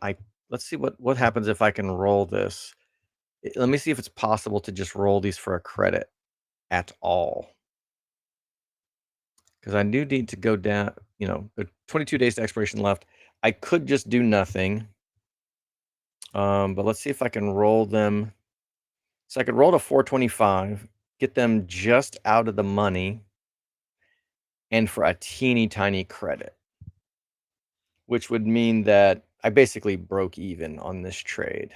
Let's see what happens if I can roll this. Let me see if it's possible to just roll these for a credit at all. Because I do need to go down, you know, 22 days to expiration left. I could just do nothing. But let's see if I can roll them. So I could roll to 425, get them just out of the money, and for a teeny tiny credit, which would mean that I basically broke even on this trade.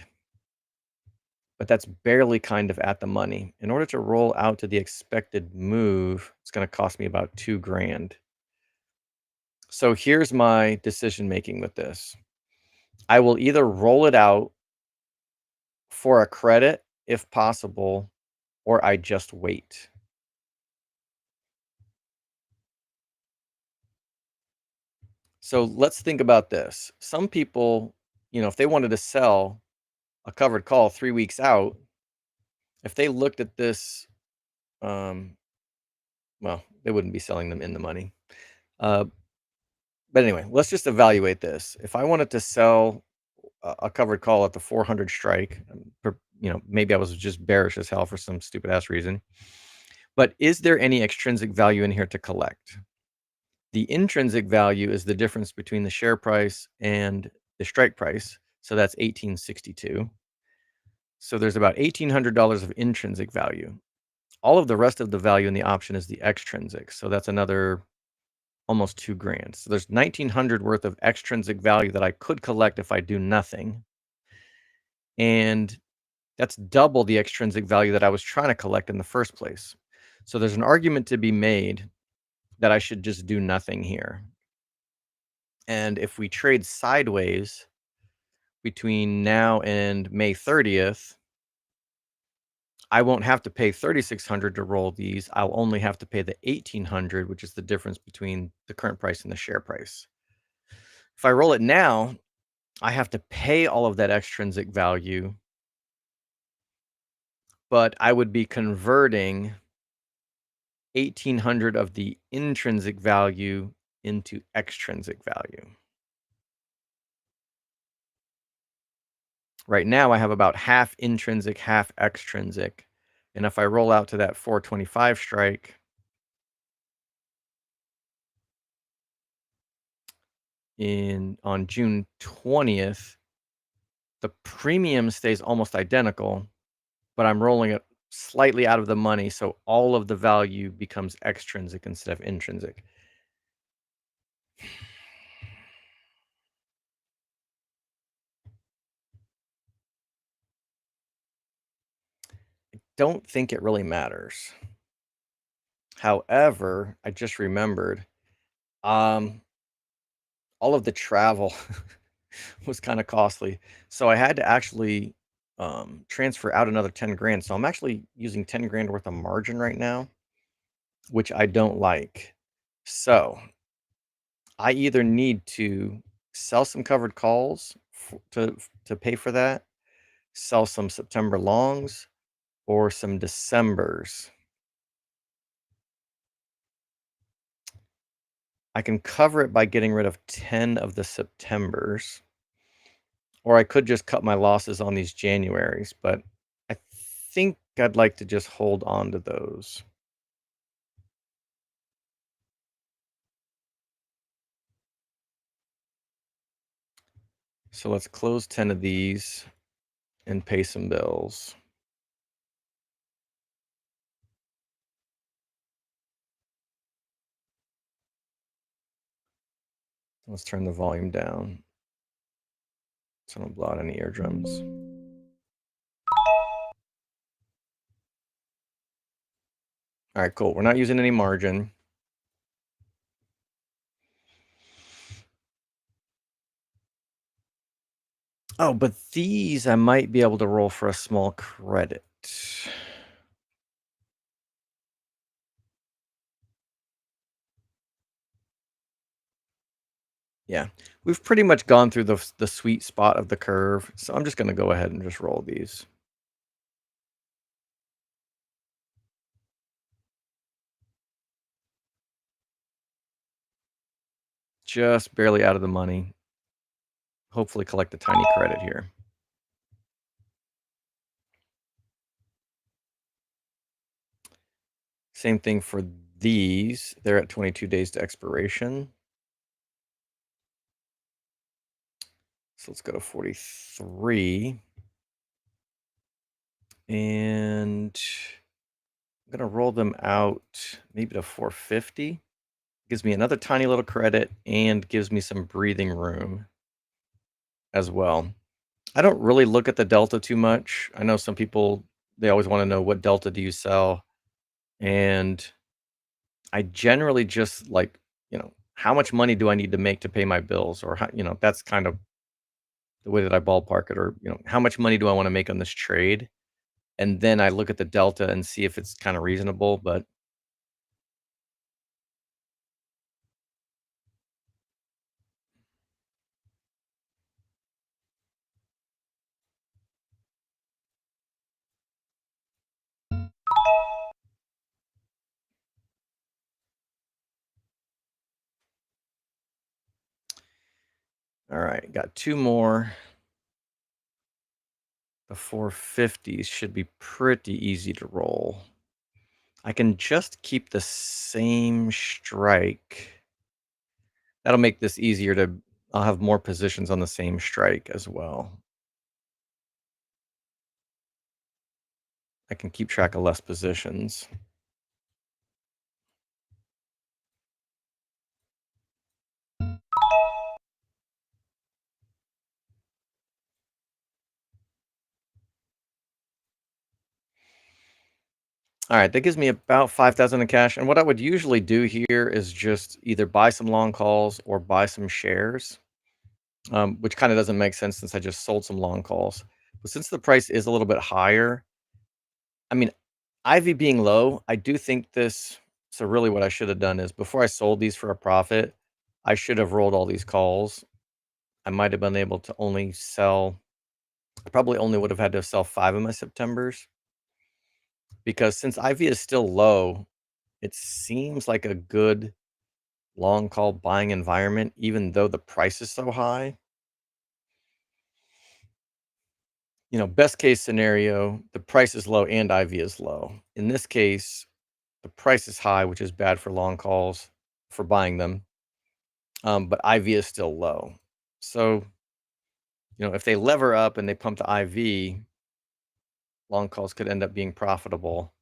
But that's barely kind of at the money. In order to roll out to the expected move, it's going to cost me about $2,000. So here's my decision making with this. I will either roll it out for a credit if possible, or I just wait. So let's think about this. Some people, you know, if they wanted to sell a covered call 3 weeks out, if they looked at this, well, they wouldn't be selling them in the money. But anyway, let's just evaluate this. If I wanted to sell a covered call at the 400 strike, you know, maybe I was just bearish as hell for some stupid ass reason. But is there any extrinsic value in here to collect? The intrinsic value is the difference between the share price and the strike price. So that's 1862. So there's about $1,800 of intrinsic value. All of the rest of the value in the option is the extrinsic. So that's another almost $2,000. So there's 1,900 worth of extrinsic value that I could collect if I do nothing. And that's double the extrinsic value that I was trying to collect in the first place. So there's an argument to be made that I should just do nothing here. And if we trade sideways between now and May 30th, I won't have to pay $3,600 to roll these. I'll only have to pay the $1,800, which is the difference between the current price and the share price. If I roll it now, I have to pay all of that extrinsic value, but I would be converting 1,800 of the intrinsic value into extrinsic value. Right now, I have about half intrinsic, half extrinsic. And if I roll out to that 425 strike, on June 20th, the premium stays almost identical, but I'm rolling it slightly out of the money, so all of the value becomes extrinsic instead of intrinsic. Don't think it really matters. However, I just remembered, um, all of the travel was kinda costly, so I had to actually, transfer out another 10 grand, so I'm actually using 10 grand worth of margin right now, which I don't like. So, I either need to sell some covered calls to pay for that, sell some September longs, or some Decembers. I can cover it by getting rid of 10 of the Septembers, or I could just cut my losses on these Januaries, but I think I'd like to just hold on to those. So let's close 10 of these and pay some bills. Let's turn the volume down so I don't blow out any eardrums. All right, cool. We're not using any margin. Oh, but these I might be able to roll for a small credit. Yeah, we've pretty much gone through the sweet spot of the curve, so I'm just gonna go ahead and just roll these. Just barely out of the money. Hopefully collect a tiny credit here. Same thing for these. They're at 22 days to expiration. So let's go to 43. And I'm gonna roll them out maybe to 450. Gives me another tiny little credit and gives me some breathing room as well. I don't really look at the delta too much. I know some people, they always want to know what delta do you sell, and I generally just like, how much money do I need to make to pay my bills, or how, that's kind of the way that I ballpark it, or how much money do I want to make on this trade, and then I look at the delta and see if it's kind of reasonable. But all right, got two more. The 450s should be pretty easy to roll. I can just keep the same strike. That'll make this easier to I'll have more positions on the same strike as well. I can keep track of less positions. All right, that gives me about 5,000 in cash. And what I would usually do here is just either buy some long calls or buy some shares, which kind of doesn't make sense since I just sold some long calls. But since the price is a little bit higher, I mean, Ivy being low, I do think this. So really, what I should have done is before I sold these for a profit, I should have rolled all these calls. I might have been able to only sell. I probably only would have had to sell 5 of my Septembers, because since Ivy is still low, it seems like a good long call buying environment, even though the price is so high. Best case scenario, the price is low and Ivy is low. In this case, the price is high, which is bad for long calls for buying them. But IV is still low. So, if they lever up and they pump the IV, long calls could end up being profitable.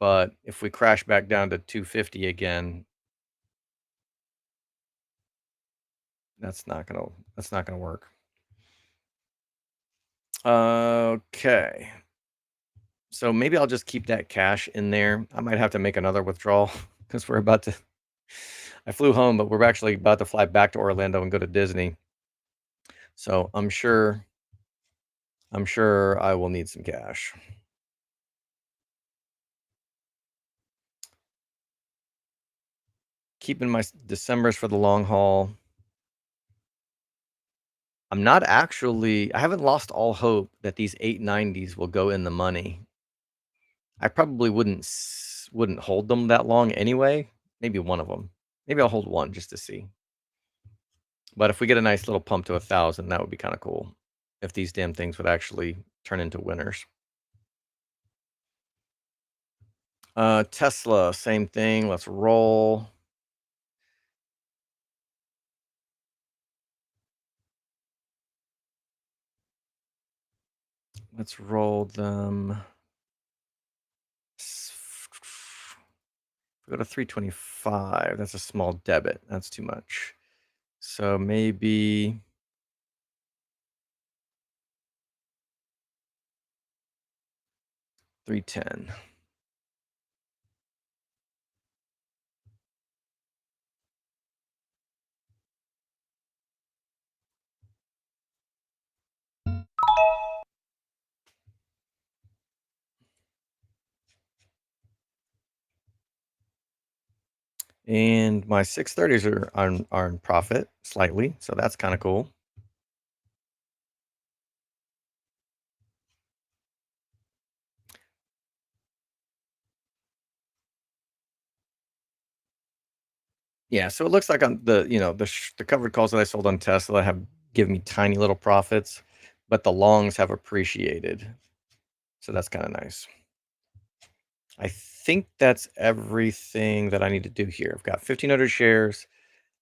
But if we crash back down to 250 again, That's not gonna work. Okay. So maybe I'll just keep that cash in there. I might have to make another withdrawal because we're about to. I flew home, but we're actually about to fly back to Orlando and go to Disney. So I'm sure I will need some cash. Keeping my Decembers for the long haul. I haven't lost all hope that these 890s will go in the money. I probably wouldn't hold them that long anyway. Maybe one of them. Maybe I'll hold one just to see. But if we get a nice little pump to 1,000, that would be kind of cool. If these damn things would actually turn into winners. Tesla, same thing. Let's roll. Let's roll them. Go to 325. That's a small debit. That's too much. So maybe 310. And my 630s are in profit slightly, so that's kind of cool. Yeah, so it looks like on the covered calls that I sold on Tesla have given me tiny little profits, but the longs have appreciated. So that's kind of nice. I think that's everything that I need to do here. I've got 1,500 shares.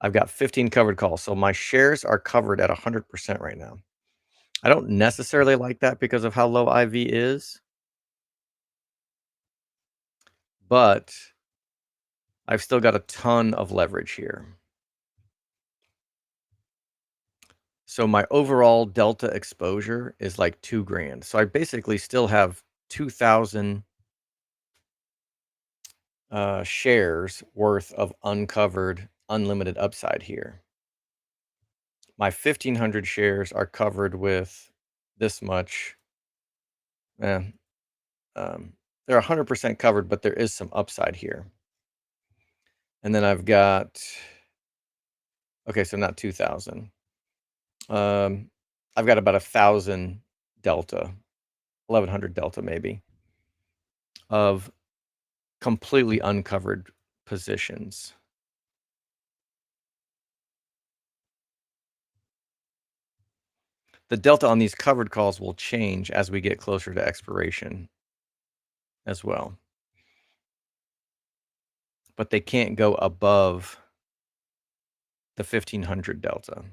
I've got 15 covered calls. So my shares are covered at 100% right now. I don't necessarily like that because of how low IV is, but I've still got a ton of leverage here. So my overall delta exposure is like $2,000. So I basically still have 2,000 shares worth of uncovered unlimited upside here. My 1,500 shares are covered with this much. They're 100% covered, but there is some upside here. And then I've got, okay, so not 2,000. I've got about 1,000 delta, 1,100 delta maybe, of completely uncovered positions. The delta on these covered calls will change as we get closer to expiration as well. But they can't go above the 1,500 delta.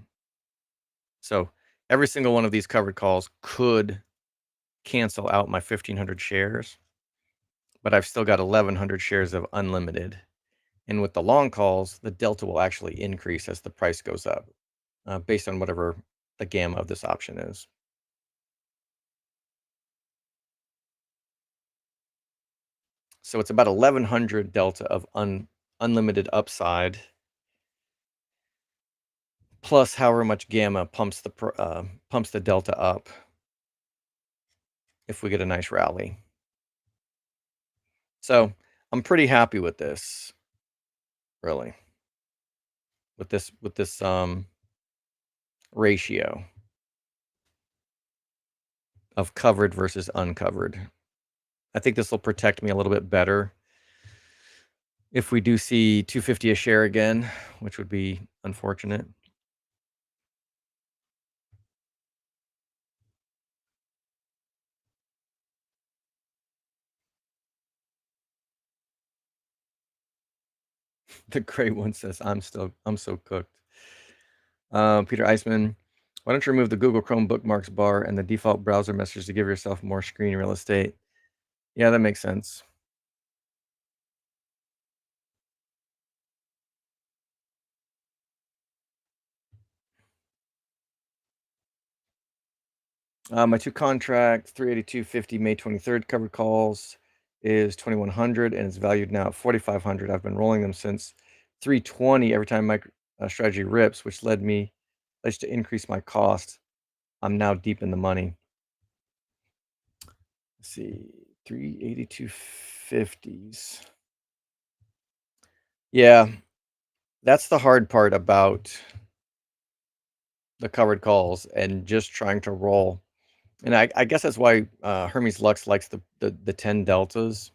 So every single one of these covered calls could cancel out my 1,500 shares, but I've still got 1,100 shares of unlimited. And with the long calls, the delta will actually increase as the price goes up, based on whatever the gamma of this option is. So it's about 1,100 delta of unlimited upside, plus however much gamma pumps the delta up if we get a nice rally. So I'm pretty happy with this, really, with this ratio of covered versus uncovered. I think this will protect me a little bit better if we do see 250 a share again, which would be unfortunate. The gray one says, I'm so cooked. Peter Eisman, why don't you remove the Google Chrome bookmarks bar and the default browser message to give yourself more screen real estate? Yeah, that makes sense. My 2 contract 382.50 May 23rd covered calls is 2,100 and it's valued now at 4,500. I've been rolling them since 320 every time my strategy rips, which led to increase my cost. I'm now deep in the money. Let's see, 382.50s. Yeah, that's the hard part about the covered calls and just trying to roll. And I guess that's why Hermes Lux likes the 10 deltas.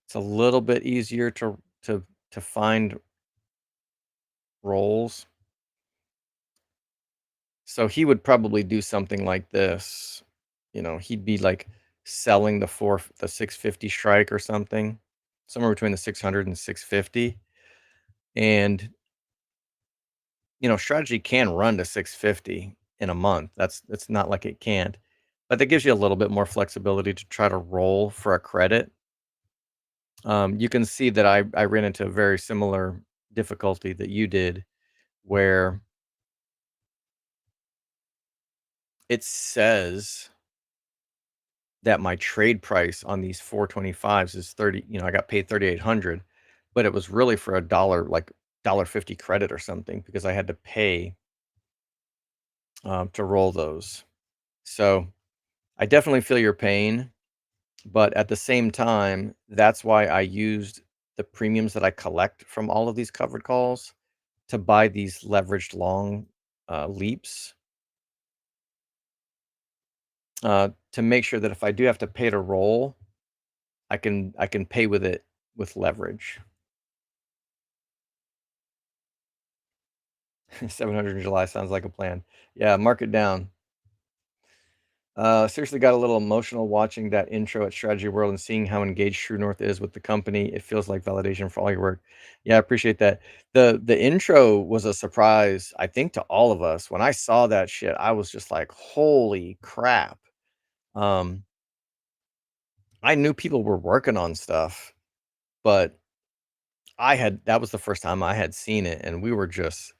It's a little bit easier to find rolls. So he would probably do something like this. You know, he'd be like selling the 650 strike or something, somewhere between the 600 and 650. And strategy can run to 650 in a month. It's not like it can't. But that gives you a little bit more flexibility to try to roll for a credit. You can see that I ran into a very similar difficulty that you did, where it says that my trade price on these 425s is 30, I got paid 3,800, but it was really for a dollar, like $1.50 credit or something, because I had to pay to roll those. So I definitely feel your pain, but at the same time, that's why I used the premiums that I collect from all of these covered calls to buy these leveraged long leaps, to make sure that if I do have to pay to roll, I can pay with it with leverage. 700 in July sounds like a plan. Yeah, mark it down. Seriously got a little emotional watching that intro at Strategy World and seeing how engaged True North is with the company. It feels like validation for all your work. Yeah, I appreciate that. The intro was a surprise, I think, to all of us. When I saw that shit, I was just like, holy crap. Um, I knew people were working on stuff, but that was the first time I had seen it, and we were just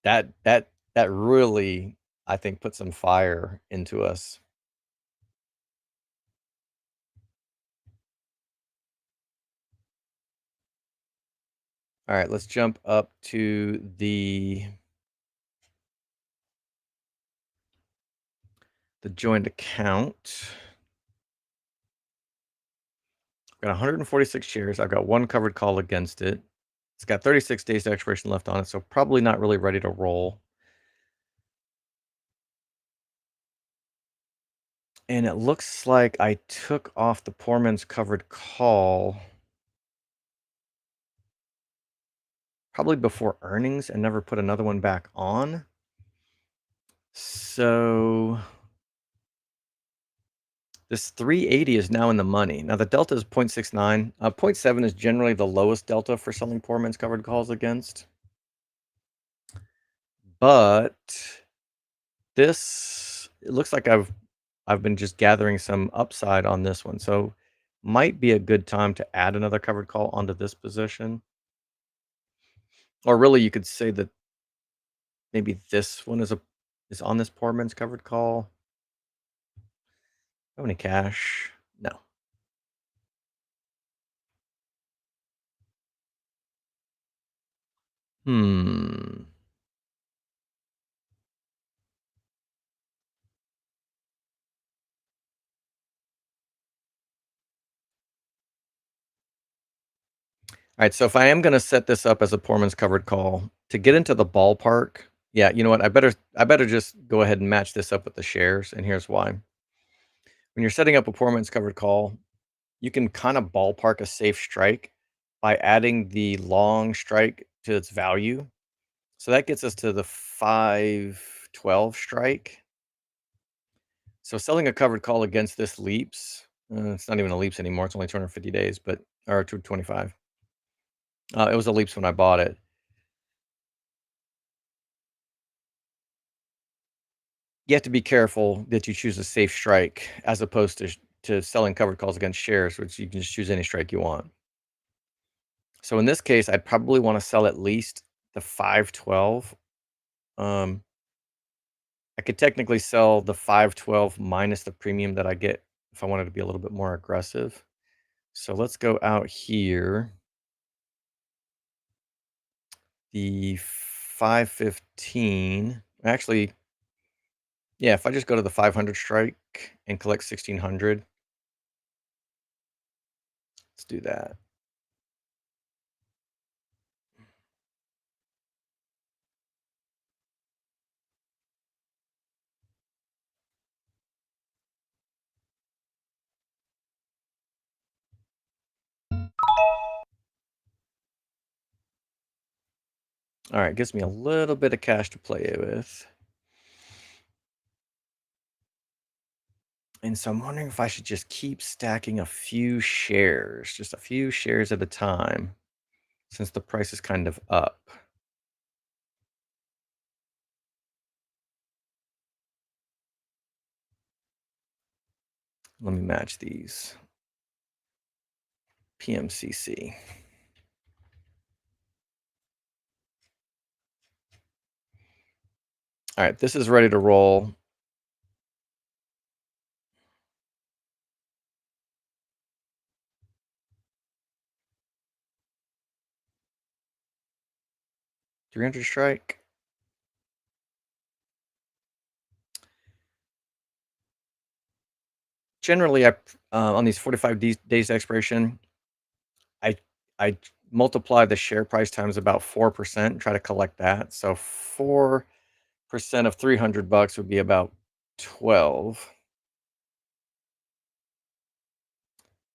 that really, I think, put some fire into us. All right, let's jump up to the joint account. I've got 146 shares. I've got one covered call against it. It's got 36 days to expiration left on it, so probably not really ready to roll. And it looks like I took off the poor man's covered call probably before earnings and never put another one back on. So this 380 is now in the money. Now the delta is 0.69. 0.7 is generally the lowest delta for selling poor man's covered calls against. But it looks like I've been just gathering some upside on this one. So might be a good time to add another covered call onto this position. Or really you could say that maybe this one is on this poor man's covered call. Have any cash? No. Hmm. All right, so if I am going to set this up as a poor man's covered call to get into the ballpark, yeah, you know what? I better just go ahead and match this up with the shares, and here's why. When you're setting up a poor man's covered call, you can kind of ballpark a safe strike by adding the long strike to its value. So that gets us to the 512 strike. So selling a covered call against this leaps. It's not even a leaps anymore. It's only 250 days, or 225. It was a leaps when I bought it. You have to be careful that you choose a safe strike as opposed to selling covered calls against shares, which you can just choose any strike you want. So in this case, I'd probably want to sell at least the 512. Um, I could technically sell the 512 minus the premium that I get if I wanted to be a little bit more aggressive. So let's go out here. The 515. Actually, yeah, if I just go to the 500 strike and collect 1600, let's do that. All right, gives me a little bit of cash to play with. And so I'm wondering if I should just keep stacking a few shares, just a few shares at a time, since the price is kind of up. Let me match these. PMCC. All right, this is ready to roll. $300 strike. Generally, on these 45 days expiration, I I multiply the share price times about 4% and try to collect that. So 4% of $300 would be about 12.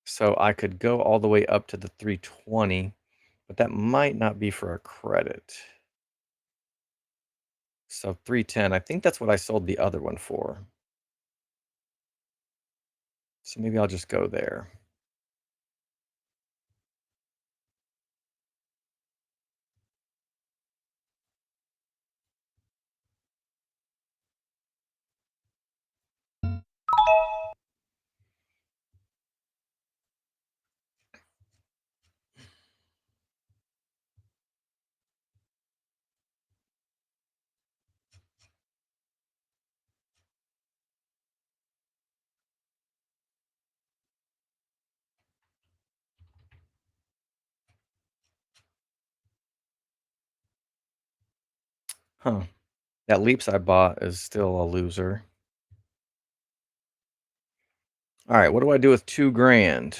So I could go all the way up to the 320, but that might not be for a credit. So 310, I think that's what I sold the other one for. So maybe I'll just go there. Huh. That Leaps I bought is still a loser. All right, what do I do with 2 grand?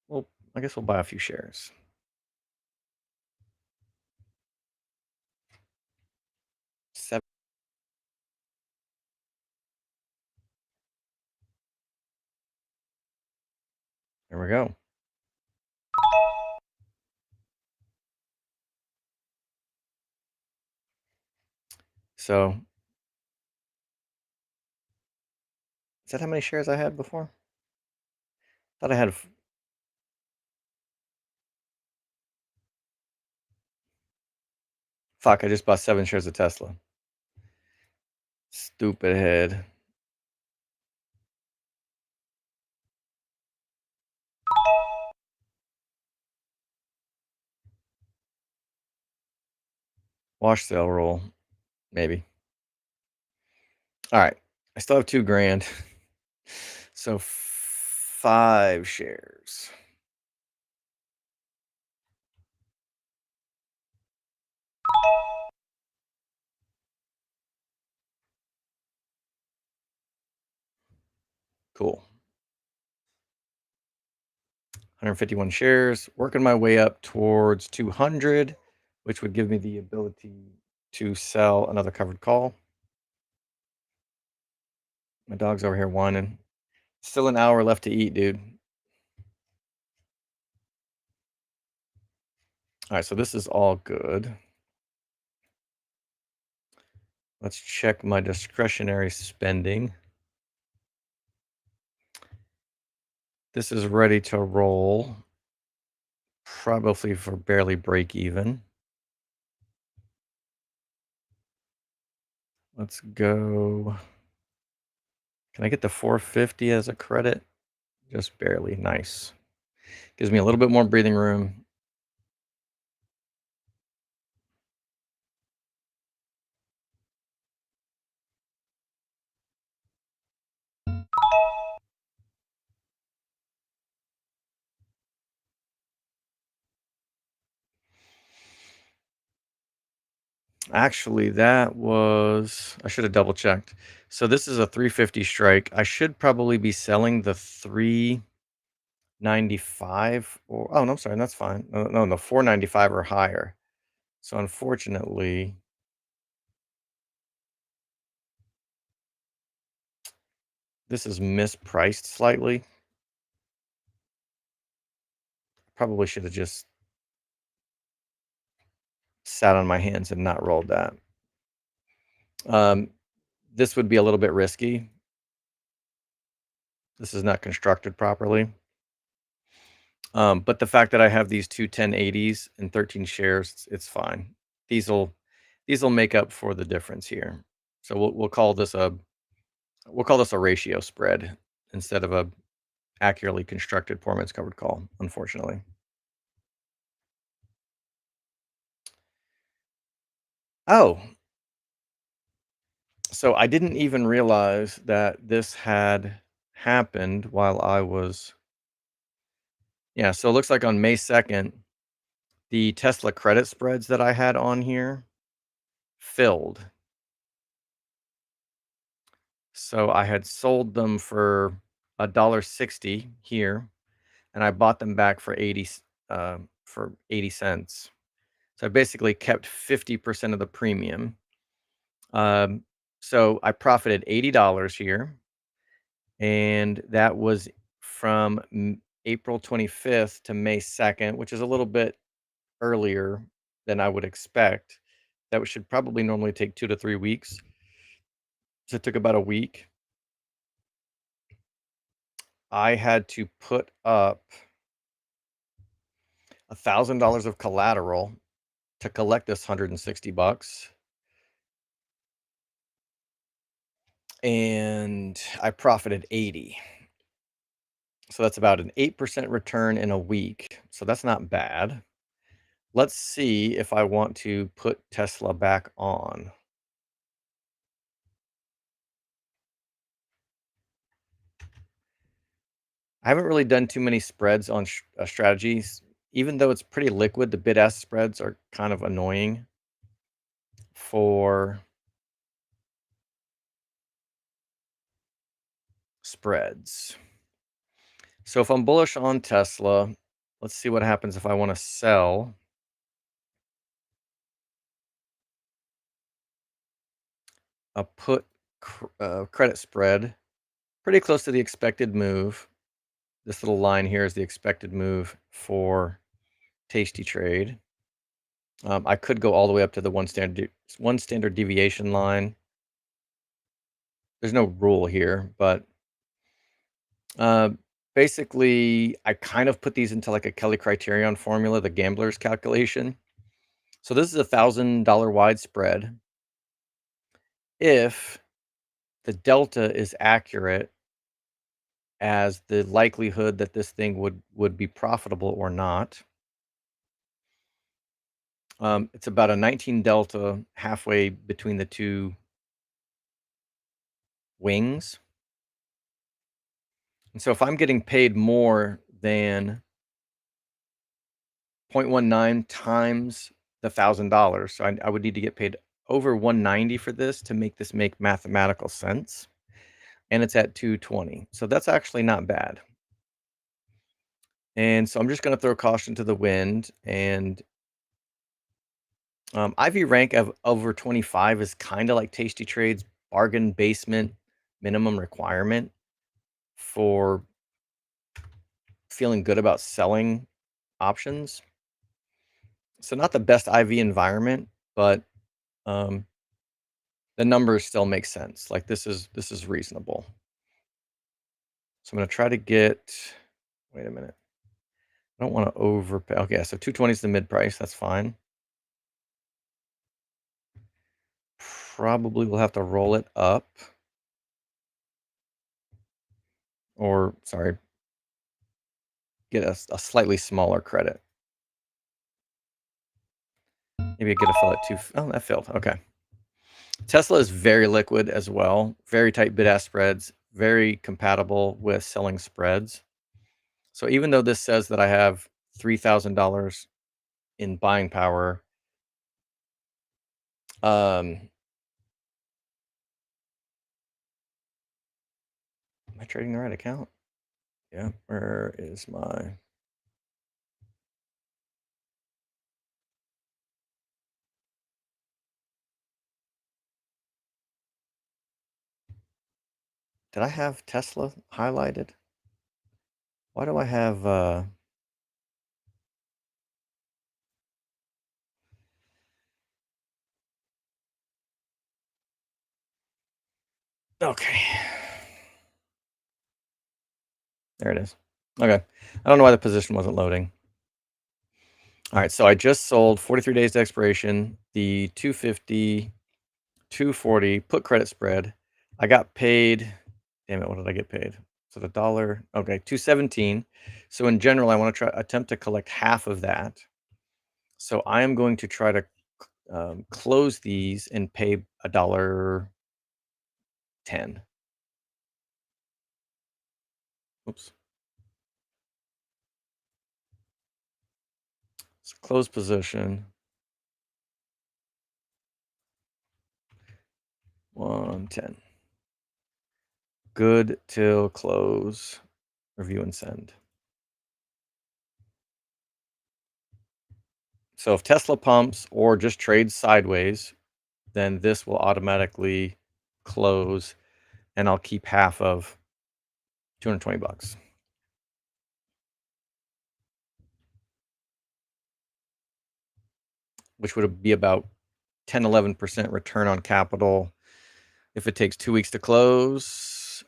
Well, I guess we'll buy a few shares. 7. There we go. So, is that how many shares I had before? Thought I had fuck, I just bought 7 shares of Tesla. Stupid head. Wash sale roll, maybe. All right. I still have 2 grand. So 5 shares. Cool. 151 shares, working my way up towards 200, which would give me the ability to sell another covered call. My dog's over here whining. Still an hour left to eat, dude. All right, so this is all good. Let's check my discretionary spending. This is ready to roll, probably for barely break even. Let's go. Can I get the 450 as a credit? Just barely. Nice. Gives me a little bit more breathing room. Actually, that was I should have double checked. So this is a 350 strike. I should probably be selling the 395 or oh no, I'm sorry, that's fine. No, the 495 or higher. So unfortunately, this is mispriced slightly. Probably should have just sat on my hands and not rolled that. Um, this would be a little bit risky. This is not constructed properly. But the fact that I have these two 1080s and 13 shares, it's fine. These will make up for the difference here. So we'll call this a ratio spread instead of a accurately constructed poor man's covered call, unfortunately. Oh, so I didn't even realize that this had happened while I was yeah, so it looks like on May 2nd, the Tesla credit spreads that I had on here filled. So I had sold them for $1.60 here, and I bought them back for 80 cents. So I basically kept 50% of the premium. Um, so I profited $80 here, and that was from April 25th to May 2nd, which is a little bit earlier than I would expect. That should probably normally take 2 to 3 weeks. So it took about a week. I had to put up $1,000 of collateral to collect this 160 bucks. And I profited 80. So that's about an 8% return in a week. So that's not bad. Let's see if I want to put Tesla back on. I haven't really done too many spreads on strategies. Even though it's pretty liquid, the bid-ask spreads are kind of annoying for spreads. So if I'm bullish on Tesla, let's see what happens if I want to sell. A put credit spread pretty close to the expected move. This little line here is the expected move for Tasty Trade. I could go all the way up to the one standard deviation line. There's no rule here, but uh, basically, I kind of put these into like a Kelly Criterion formula, the gambler's calculation. So this is $1,000 wide spread. If the delta is accurate as the likelihood that this thing would be profitable or not. It's about a 19 delta halfway between the two wings. And so if I'm getting paid more than 0.19 times the $1,000, so I would need to get paid over 190 for this to make this make mathematical sense. And it's at 220. So that's actually not bad. And so I'm just going to throw caution to the wind. And IV rank of over 25 is kind of like Tasty Trade's bargain basement minimum requirement for feeling good about selling options. So not the best IV environment, but the numbers still make sense. Like this is reasonable. So I'm going to try to get. Wait a minute. I don't want to overpay. Okay, so 220 is the mid price. That's fine. Probably we'll have to roll it up. Or sorry, get a slightly smaller credit. Maybe I get a fill at 2. Oh, that failed. Okay. Tesla is very liquid as well. Very tight bid-ask spreads. Very compatible with selling spreads. So even though this says that I have $3,000 in buying power, am I trading the right account? Yeah. Where is my... Did I have Tesla highlighted? Why do I have... Okay. There it is. Okay. I don't know why the position wasn't loading. All right. So I just sold 43 days to expiration, the 250, 240 put credit spread. I got paid. Damn it. What did I get paid? So the dollar. Okay. 217. So in general, I want to attempt to collect half of that. So I am going to try to close these and pay $1.10. Oops. So close position. 110. Good till close. Review and send. So if Tesla pumps or just trades sideways, then this will automatically close and I'll keep half of $220, which would be about 10-11% return on capital. If it takes 2 weeks to close,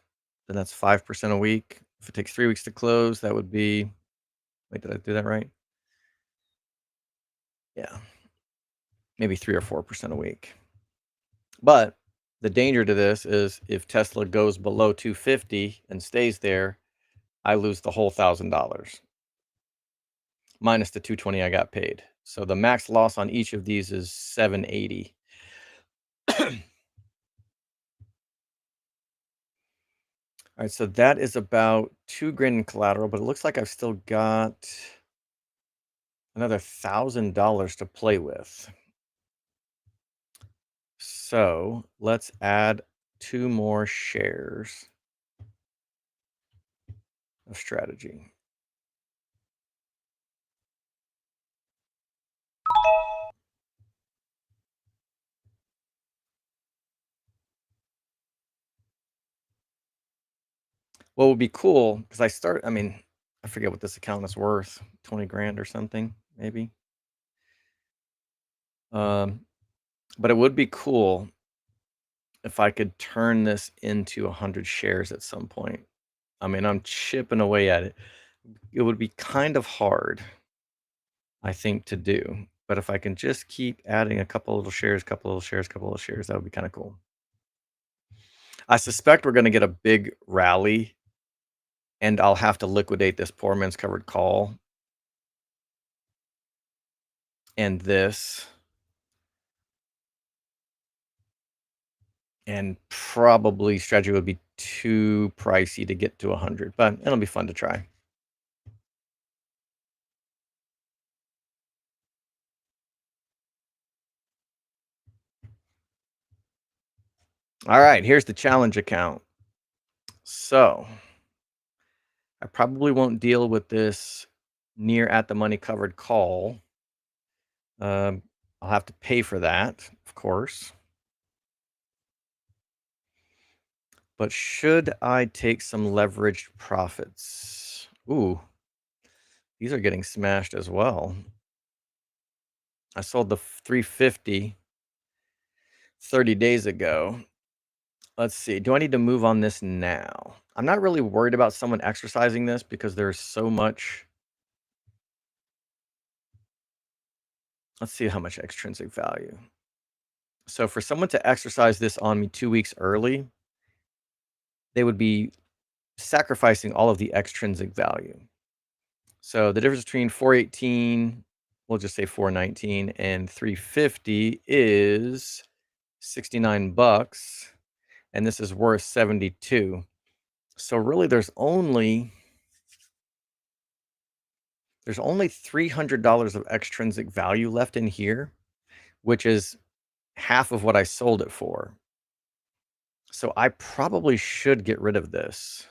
then that's 5% a week. If it takes 3 weeks to close, that would be, wait, did I do that right? Yeah, maybe 3 or 4% a week. But the danger to this is if Tesla goes below 250 and stays there, I lose the whole $1,000 minus the 220 I got paid. So the max loss on each of these is 780. All right, so that is about $2,000 in collateral, but it looks like I've still got another $1,000 to play with. So let's add 2 more shares of strategy. What would be cool, because I mean, I forget what this account is worth, 20 grand or something, maybe. But it would be cool if I could turn this into 100 shares at some point. I mean, I'm chipping away at it. It would be kind of hard, I think, to do. But if I can just keep adding a couple little shares, couple little shares, couple little shares, that would be kind of cool. I suspect we're going to get a big rally, and I'll have to liquidate this poor man's covered call and this. And probably strategy would be too pricey to get to 100, but it'll be fun to try. All right, here's the challenge account. So I probably won't deal with this near at the money covered call. I'll have to pay for that, of course. But should I take some leveraged profits? Ooh, these are getting smashed as well. I sold the 350 30 days ago. Let's see. Do I need to move on this now? I'm not really worried about someone exercising this because there's so much. Let's see how much extrinsic value. So for someone to exercise this on me 2 weeks early, they would be sacrificing all of the extrinsic value. So the difference between 418, we'll just say 419, and 350 is 69 bucks, and this is worth 72. So really there's only $300 of extrinsic value left in here, which is half of what I sold it for. So I probably should get rid of this.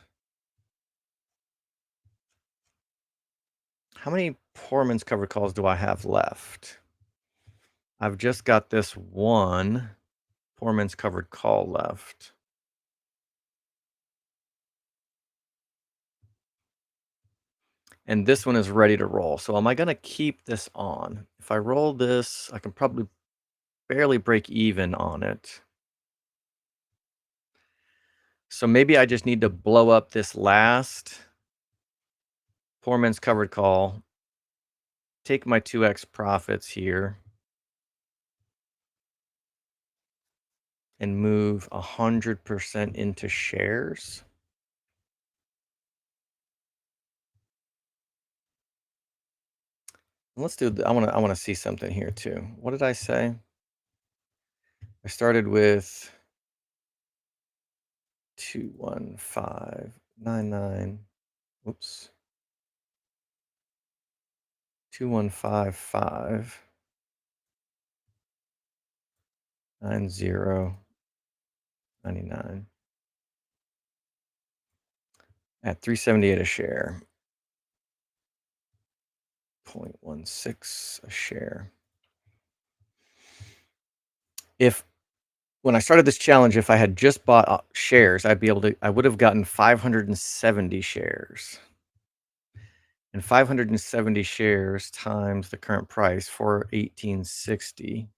How many poor man's covered calls do I have left? I've just got this one poor man's covered call left. And this one is ready to roll. So am I going to keep this on? If I roll this, I can probably barely break even on it. So maybe I just need to blow up this last poor man's covered call, take my 2x profits here, and move 100% into shares. Let's do. I want to see something here too. What did I say? I started with 21599. Oops. 2155 9099 at 378 a share. 0.16 a share. If when I started this challenge, if I had just bought shares, I would have gotten 570 shares. And 570 shares times the current price for 1860.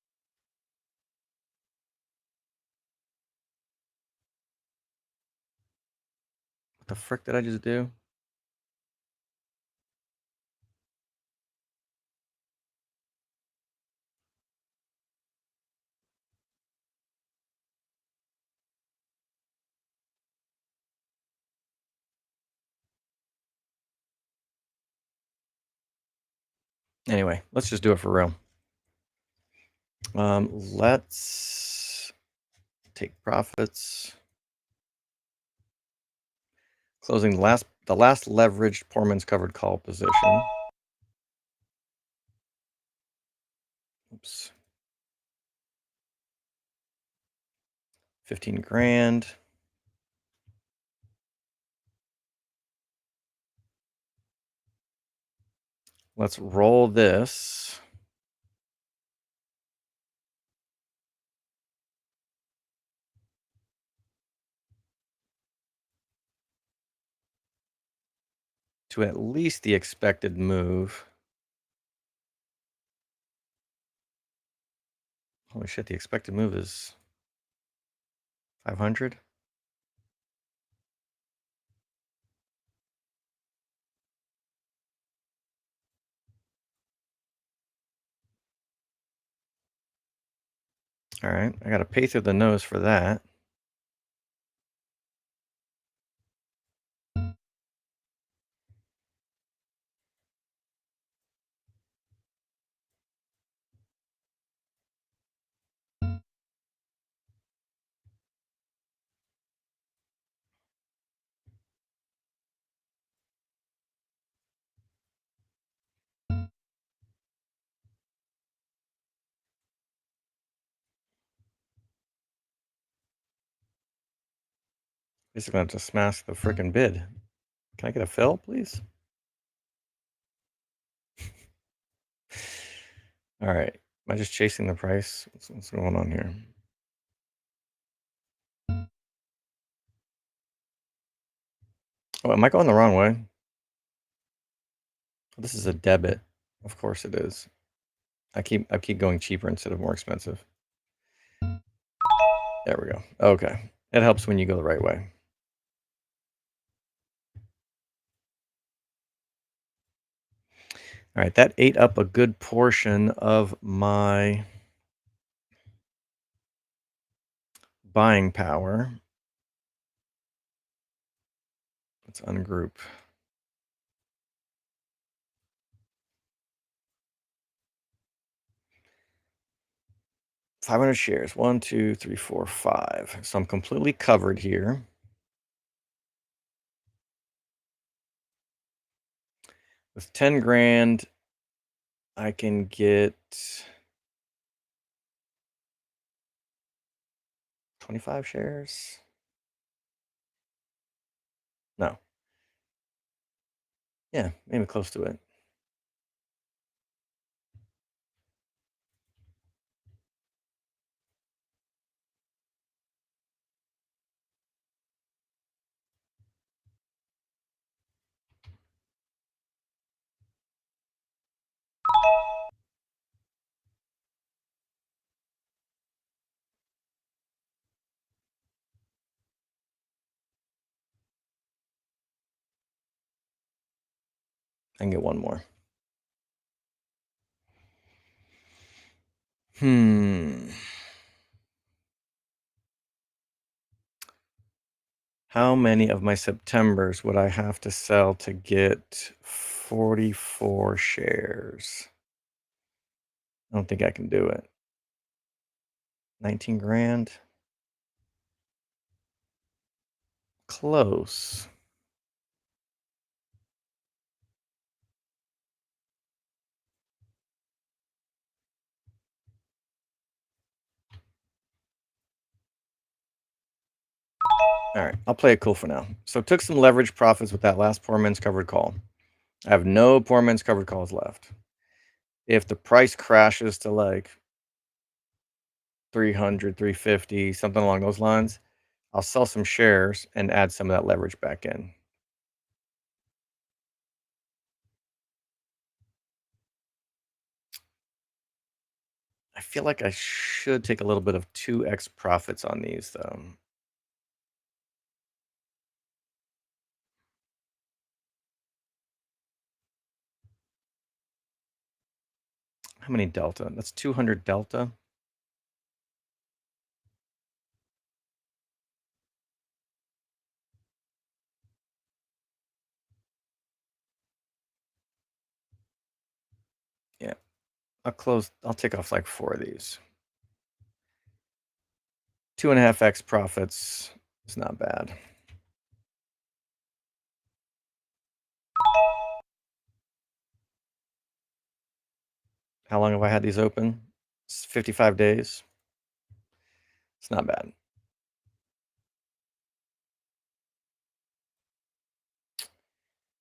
What the frick did I just do? Anyway, let's just do it for real. Let's take profits. Closing the last leveraged poor man's covered call position. Oops. 15 grand. Let's roll this. To at least the expected move. Holy shit, the expected move is 500. All right, I got to pay through the nose for that. Basically, gonna have to smash the frickin' bid. Can I get a fill, please? All right. Am I just chasing the price? What's going on here? Oh, am I going the wrong way? This is a debit. Of course it is. I keep going cheaper instead of more expensive. There we go. Okay. It helps when you go the right way. All right, that ate up a good portion of my buying power. Let's ungroup. 500 shares. 1, 2, 3, 4, 5. So I'm completely covered here. With 10 grand, I can get 25 shares. No. Yeah, maybe close to it. I can get one more. How many of my Septembers would I have to sell to get 44 shares? I don't think I can do it. 19 grand? Close. All right, I'll play it cool for now. So took some leverage profits with that last poor man's covered call. I have no poor man's covered calls left. If the price crashes to like 300, 350, something along those lines, I'll sell some shares and add some of that leverage back in. I feel like I should take a little bit of 2x profits on these though. How many delta? That's 200 delta. Yeah, I'll take off like 4 of these. 2.5x profits is not bad. How long have I had these open? It's 55 days. It's not bad.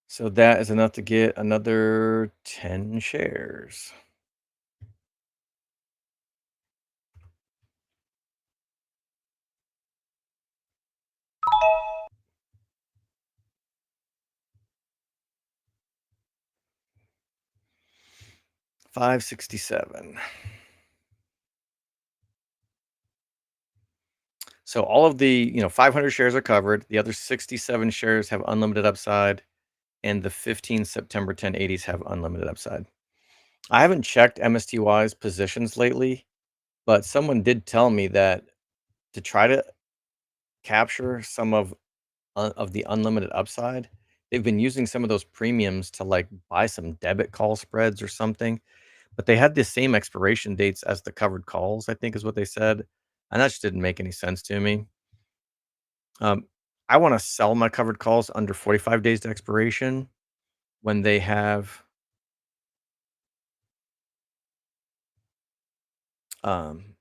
So that is enough to get another 10 shares. $5.67. So all of the 500 shares are covered. The other 67 shares have unlimited upside, and the 15 September 1080s have unlimited upside. I haven't checked MSTY's positions lately, but someone did tell me that to try to capture some of the unlimited upside, they've been using some of those premiums to like buy some debit call spreads or something. But they had the same expiration dates as the covered calls, I think is what they said. And that just didn't make any sense to me. Um, I want to sell my covered calls under 45 days to expiration when they have um,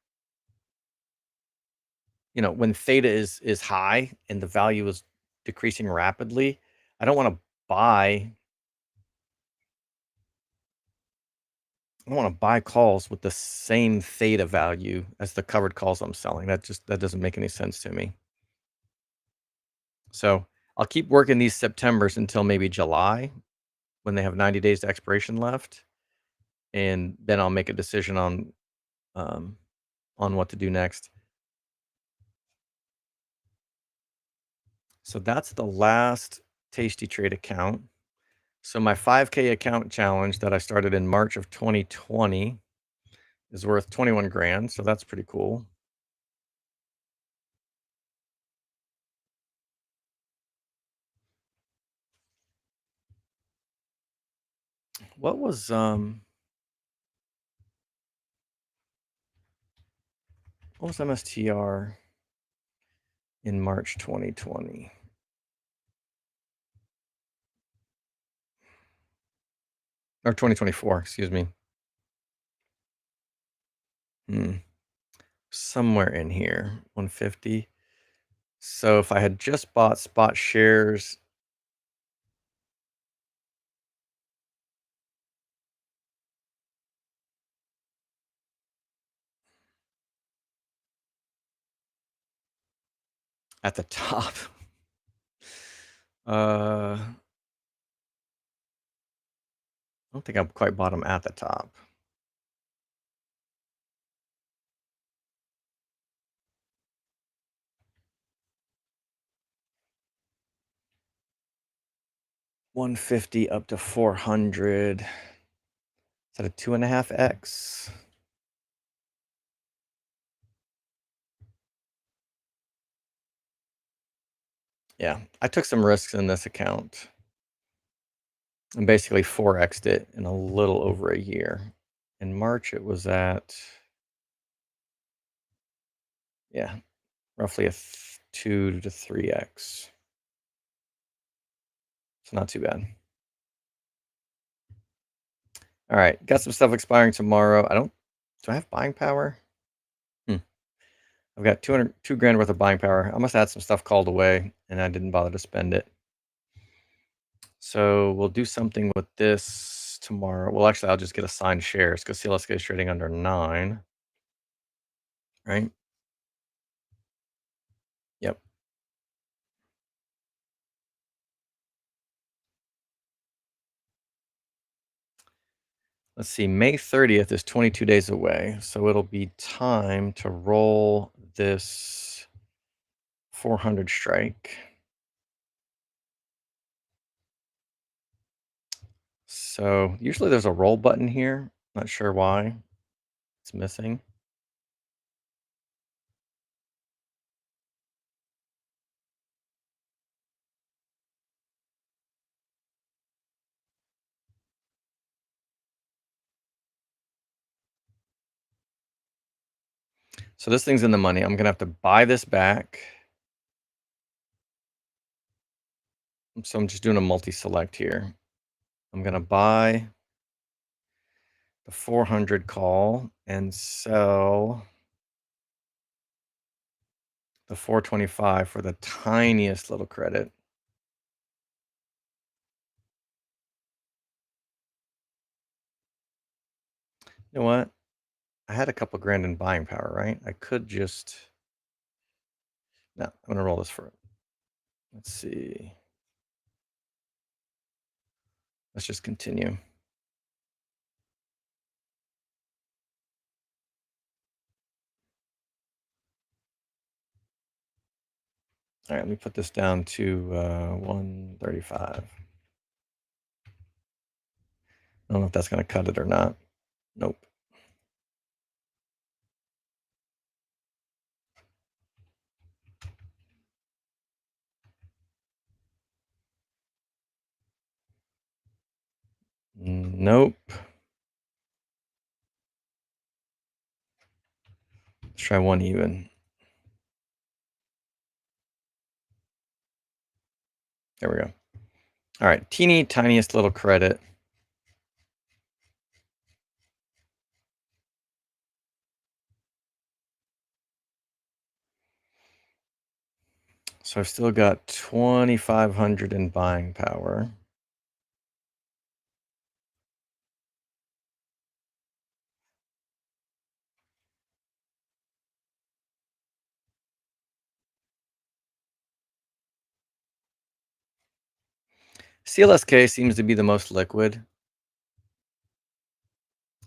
when theta is high and the value is decreasing rapidly. I don't want to buy I don't want to buy calls with the same theta value as the covered calls I'm selling. That doesn't make any sense to me. So I'll keep working these Septembers until maybe July when they have 90 days to expiration left, and then I'll make a decision um, on what to do next. So that's the last Tasty Trade account. So my 5K account challenge that I started in March of 2020 is worth 21 grand. So that's pretty cool. What was What was MSTR in March 2020? Or 2024, excuse me. Somewhere in here, 150. So if I had just bought spot shares, at the top, I don't think I've quite bought them at the top. $150 up to 400. Is that a 2.5x? Yeah, I took some risks in this account and basically 4x'd it in a little over a year. In March, it was at, yeah, roughly a 2 to 3x. It's not too bad. All right, got some stuff expiring tomorrow. Do I have buying power? I've got 2 grand worth of buying power. I must have had some stuff called away and I didn't bother to spend it. So we'll do something with this tomorrow. Well, actually, I'll just get assigned shares because CLSK is trading under 9. Right? Yep. Let's see. May 30th is 22 days away. So it'll be time to roll this 400 strike. So usually there's a roll button here. Not sure why it's missing. So this thing's in the money. I'm going to have to buy this back. So I'm just doing a multi-select here. I'm going to buy the 400 call and sell the 425 for the tiniest little credit. You know what? I had a couple grand in buying power, right? I could just... No, I'm going to roll this for it. Let's see. Let's just continue. All right, let me put this down to 135. I don't know if that's going to cut it or not. Nope. Nope. Let's try one even. There we go. All right, teeny tiniest little credit. So I've still got 2,500 in buying power. CLSK seems to be the most liquid.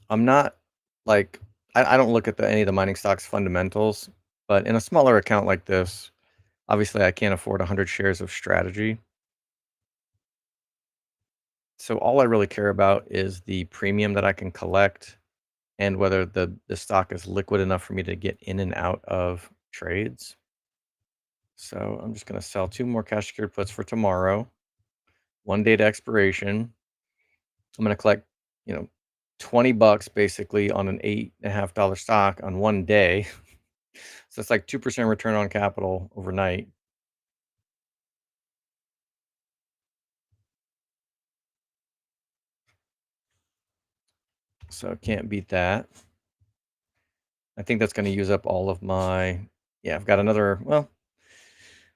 I'm not like, I don't look at any of the mining stocks fundamentals, but in a smaller account like this, obviously I can't afford 100 shares of strategy. So all I really care about is the premium that I can collect and whether the stock is liquid enough for me to get in and out of trades. So I'm just going to sell 2 more cash secured puts for tomorrow. 1 day to expiration. I'm going to collect, $20 basically on an $8.50 stock on 1 day. So it's like 2% return on capital overnight. So can't beat that. I think that's going to use up all of my, yeah, I've got another, well,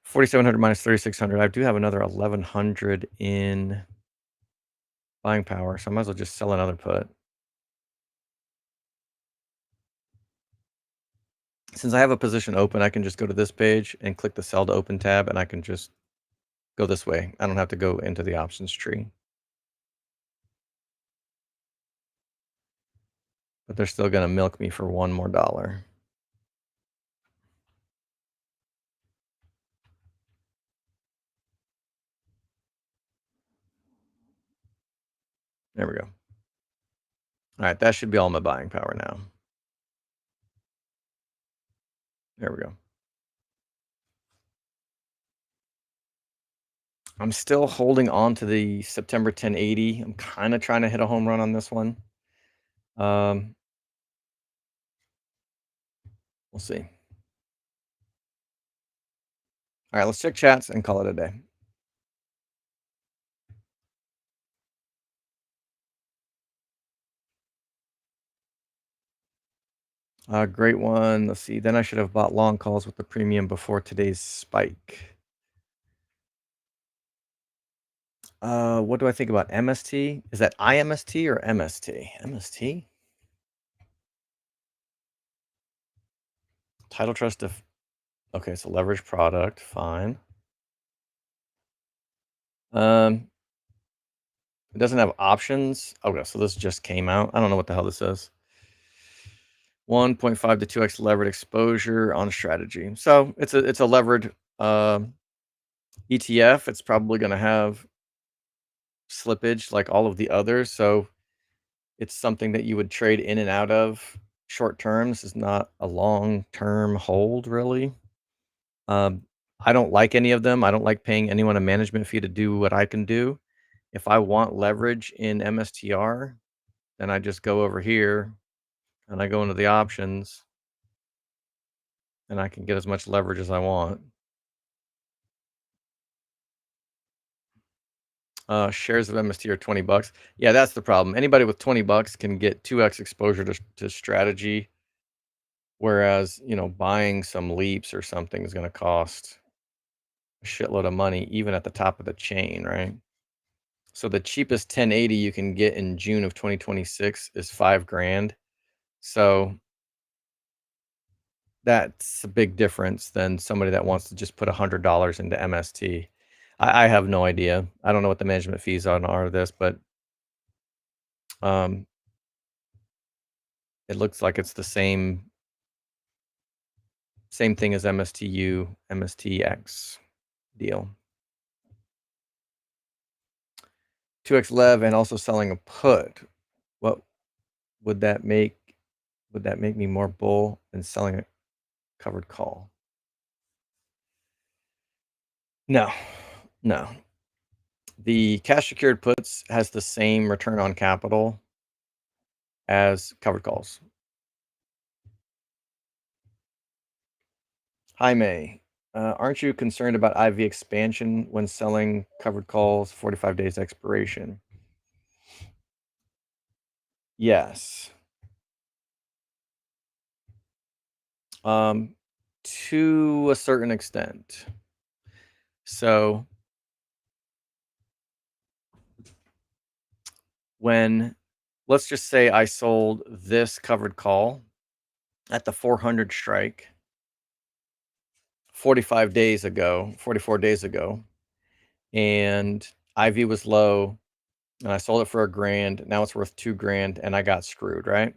4,700 minus 3,600. I do have another 1,100 in buying power, so I might as well just sell another put. Since I have a position open, I can just go to this page and click the sell to open tab, and I can just go this way. I don't have to go into the options tree. But they're still going to milk me for $1 more. There we go. All right, that should be all my buying power now. There we go. I'm still holding on to the September 1080. I'm kind of trying to hit a home run on this one. We'll see. All right, let's check chats and call it a day. Great one. Let's see. Then I should have bought long calls with the premium before today's spike. What do I think about MST? Is that IMST or MST? MST? Title trust of, okay, it's a leverage product. Fine. It doesn't have options. Okay, so this just came out. I don't know what the hell this is. 1.5 to 2x levered exposure on strategy. So it's a levered ETF. It's probably going to have slippage like all of the others. So it's something that you would trade in and out of short term. This is not a long term hold, really. I don't like any of them. I don't like paying anyone a management fee to do what I can do. If I want leverage in MSTR, then I just go over here and I go into the options and I can get as much leverage as I want. Shares of MST are $20. Yeah, that's the problem. Anybody with $20 can get 2x exposure to strategy. Whereas, buying some leaps or something is going to cost a shitload of money, even at the top of the chain, right? So the cheapest 1080 you can get in June of 2026 is $5,000. So that's a big difference than somebody that wants to just put $100 into MST. I have no idea. I don't know what the management fees on are this, but it looks like it's the same thing as MSTU, MSTX deal. 2x lev and also selling a put. What would that make? Would that make me more bull than selling a covered call? No. The cash secured puts has the same return on capital as covered calls. Jaime, aren't you concerned about IV expansion when selling covered calls 45 days expiration? Yes. To a certain extent. So when, let's just say I sold this covered call at the 400 strike 44 days ago, and IV was low, and I sold it for $1,000. Now it's worth $2,000, and I got screwed, right?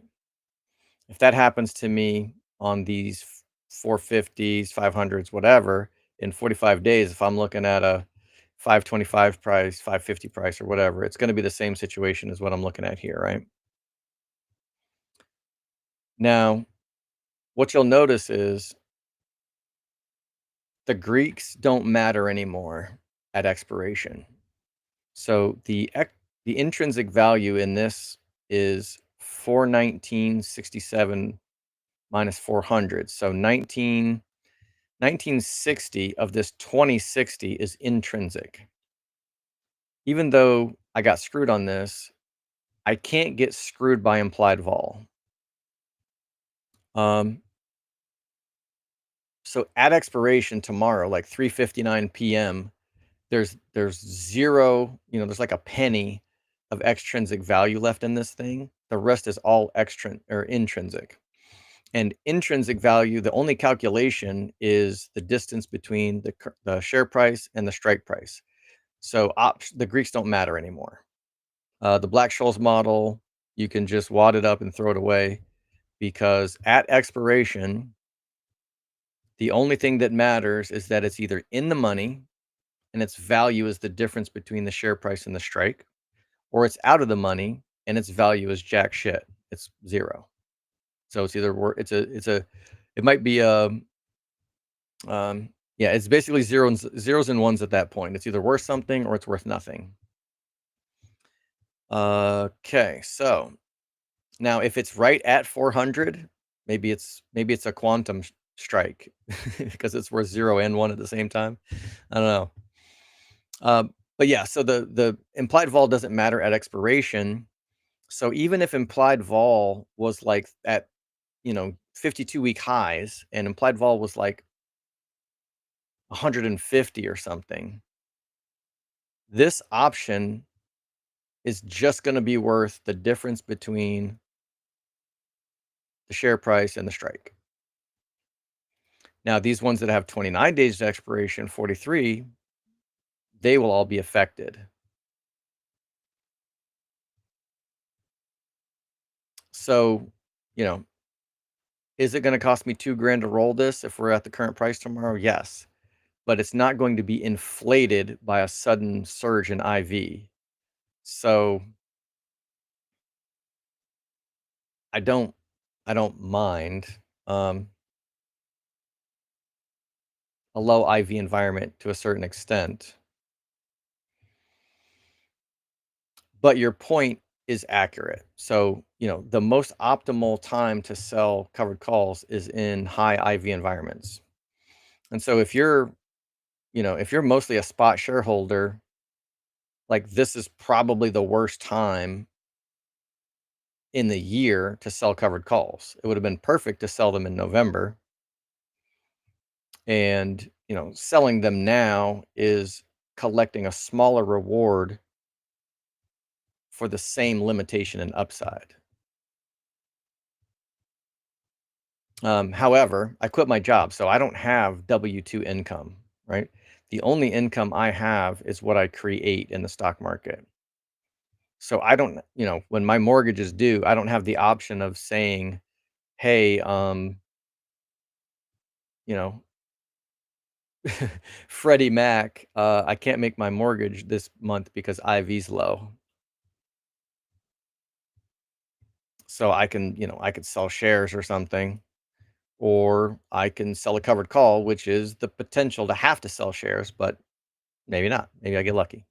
If that happens to me on these 450s, 500s, whatever, in 45 days, if I'm looking at a 525 price, 550 price, or whatever, it's going to be the same situation as what I'm looking at here, right? Now, what you'll notice is the Greeks don't matter anymore at expiration. So the intrinsic value in this is 419.67 minus 400. So 1960 of this 2060 is intrinsic. Even though I got screwed on this, I can't get screwed by implied vol. So at expiration tomorrow, like 3:59 p.m., there's zero, there's like a penny of extrinsic value left in this thing. The rest is all intrinsic. And intrinsic value, the only calculation is the distance between the share price and the strike price. So the Greeks don't matter anymore. The Black-Scholes model, you can just wad it up and throw it away, because at expiration, the only thing that matters is that it's either in the money and its value is the difference between the share price and the strike, or it's out of the money and its value is jack shit. It's zero. So it's either it might be yeah, it's basically zeros and ones at that point. It's either worth something or it's worth nothing. Okay, so now if it's right at 400, maybe it's a quantum strike because it's worth 0 and 1 at the same time. I don't know. But yeah, so the implied vol doesn't matter at expiration. So even if implied vol was like at 52-week highs and implied vol was like 150 or something, this option is just going to be worth the difference between the share price and the strike. Now, these ones that have 29 days to expiration, 43, they will all be affected. So, is it going to cost me $2,000 to roll this if we're at the current price tomorrow? Yes, but it's not going to be inflated by a sudden surge in IV. So I don't mind a low IV environment to a certain extent. But your point is accurate. So, the most optimal time to sell covered calls is in high IV environments. And so if you're mostly a spot shareholder, like this is probably the worst time in the year to sell covered calls. It would have been perfect to sell them in November. And, selling them now is collecting a smaller reward for the same limitation and upside. However, I quit my job, so I don't have W-2 income, right? The only income I have is what I create in the stock market. So I don't, when my mortgage is due, I don't have the option of saying, hey, Freddie Mac, I can't make my mortgage this month because IV's low. So I can, I could sell shares or something, or I can sell a covered call, which is the potential to have to sell shares, but maybe not. Maybe I get lucky.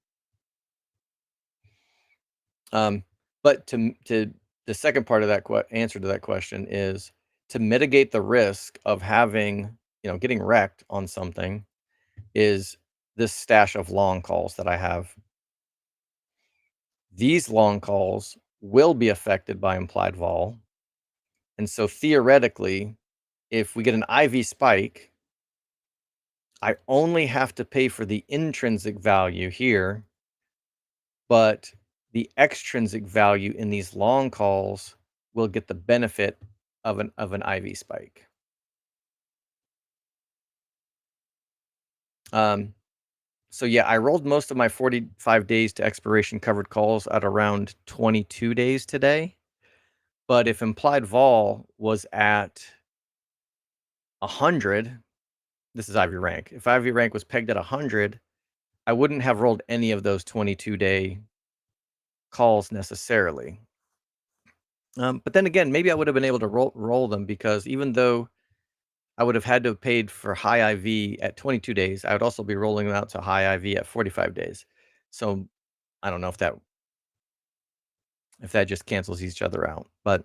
But to the second part of that answer to that question is to mitigate the risk of having, getting wrecked on something is this stash of long calls that I have. These long calls will be affected by implied vol. And so theoretically, if we get an IV spike, I only have to pay for the intrinsic value here, but the extrinsic value in these long calls will get the benefit of an IV spike. So yeah, I rolled most of my 45 days to expiration covered calls at around 22 days today. But if implied vol was at 100, this is IV rank. If IV rank was pegged at 100, I wouldn't have rolled any of those 22-day calls necessarily. But then again, maybe I would have been able to roll them, because even though I would have had to have paid for high IV at 22 days, I would also be rolling them out to high IV at 45 days. So I don't know if that just cancels each other out. But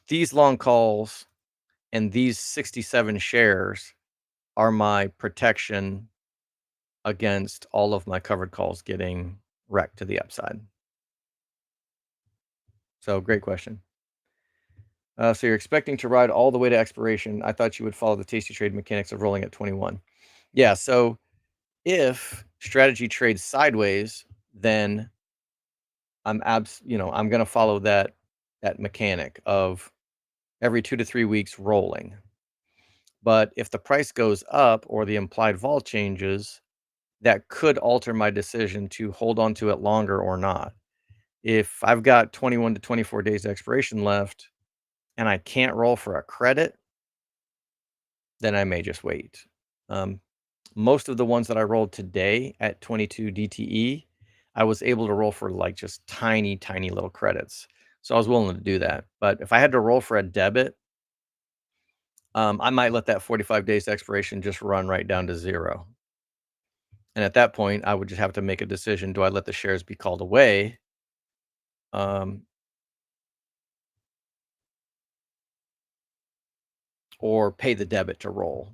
these long calls And these 67 shares are my protection against all of my covered calls getting wrecked to the upside. So great question. So you're expecting to ride all the way to expiration. I thought you would follow the tasty trade mechanics of rolling at 21. Yeah, so if strategy trades sideways, then I'm I'm going to follow that mechanic of every 2 to 3 weeks rolling. But if the price goes up or the implied vol changes, that could alter my decision to hold on to it longer or not. If I've got 21 to 24 days expiration left and I can't roll for a credit, then I may just wait. Um, most of the ones that I rolled today at 22 DTE, I was able to roll for like just tiny, tiny little credits. So I was willing to do that. But if I had to roll for a debit, I might let that 45 days expiration just run right down to 0. And at that point, I would just have to make a decision. Do I let the shares be called away? Or pay the debit to roll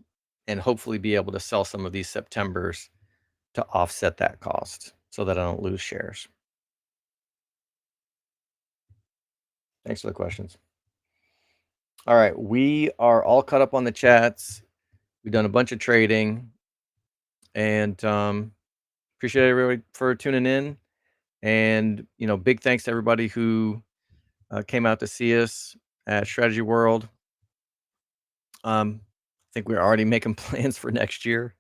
and hopefully be able to sell some of these Septembers to offset that cost so that I don't lose shares. Thanks for the questions. All right, we are all caught up on the chats. We've done a bunch of trading, and appreciate everybody for tuning in. And big thanks to everybody who came out to see us at Strategy World. I think we're already making plans for next year.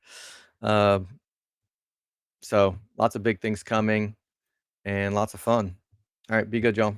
So lots of big things coming and lots of fun. All right, be good, y'all.